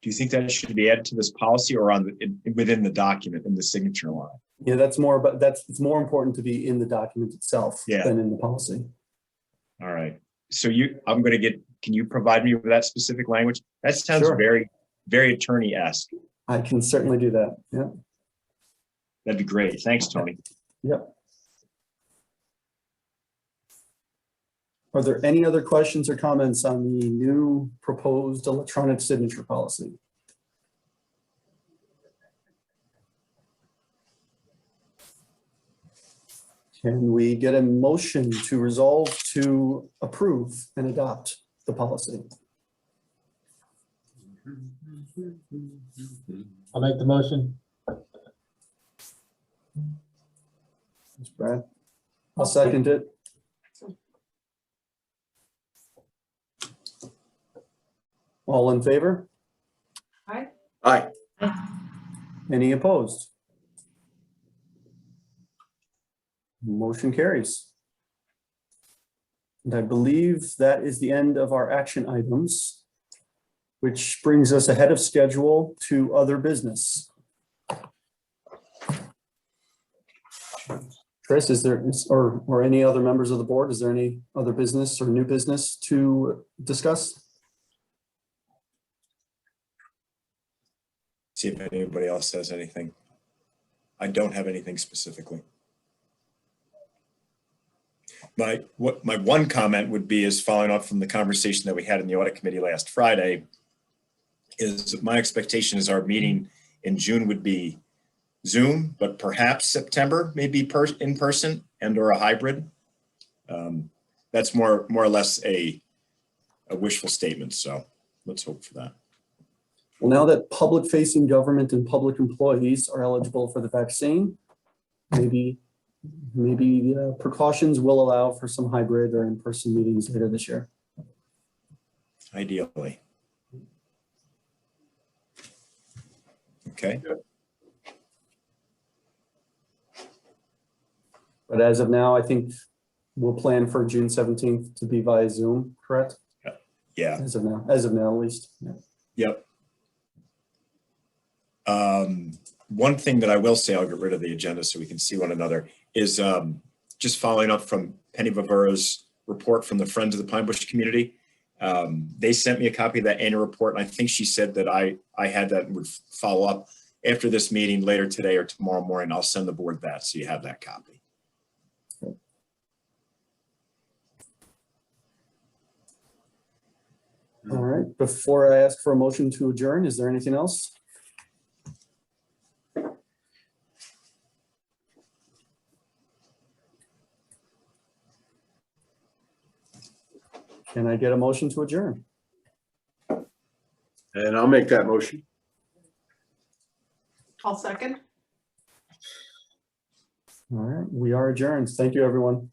Do you think that should be added to this policy or on within the document in the signature line? Yeah, it's more important to be in the document itself than in the policy. All right. So can you provide me with that specific language? That sounds Sure. very, very attorney-esque. I can certainly do that. Yeah. That'd be great. Thanks, Tony. Yep. Are there any other questions or comments on the new proposed electronic signature policy? Can we get a motion to resolve to approve and adopt the policy? I'll make the motion. Ms. Brad? I'll second it. All in favor? Aye. Aye. Any opposed? Motion carries. And I believe that is the end of our action items, which brings us ahead of schedule to other business. Chris, or any other members of the board, is there any other business or new business to discuss? See if anybody else has anything. I don't have anything specifically. My one comment would be, is following up from the conversation that we had in the audit committee last Friday, is my expectation is our meeting in June would be Zoom, but perhaps September, maybe in person and or a hybrid. That's more or less a wishful statement. So let's hope for that. Well, now that public-facing government and public employees are eligible for the vaccine, maybe precautions will allow for some hybrid or in-person meetings later this year. Ideally. Okay. But as of now, I think we'll plan for June 17th to be via Zoom, correct? Yeah. As of now at least. Yeah. Yep. One thing that I will say, I'll get rid of the agenda so we can see one another, is just following up from Penny Vavura's report from the Friends of the Pine Bush community. They sent me a copy of that annual report, and I think she said that I had that and would follow up after this meeting later today or tomorrow morning. I'll send the board that so you have that copy. All right, before I ask for a motion to adjourn, is there anything else? Can I get a motion to adjourn? And I'll make that motion. I'll second. All right, we are adjourned. Thank you, everyone.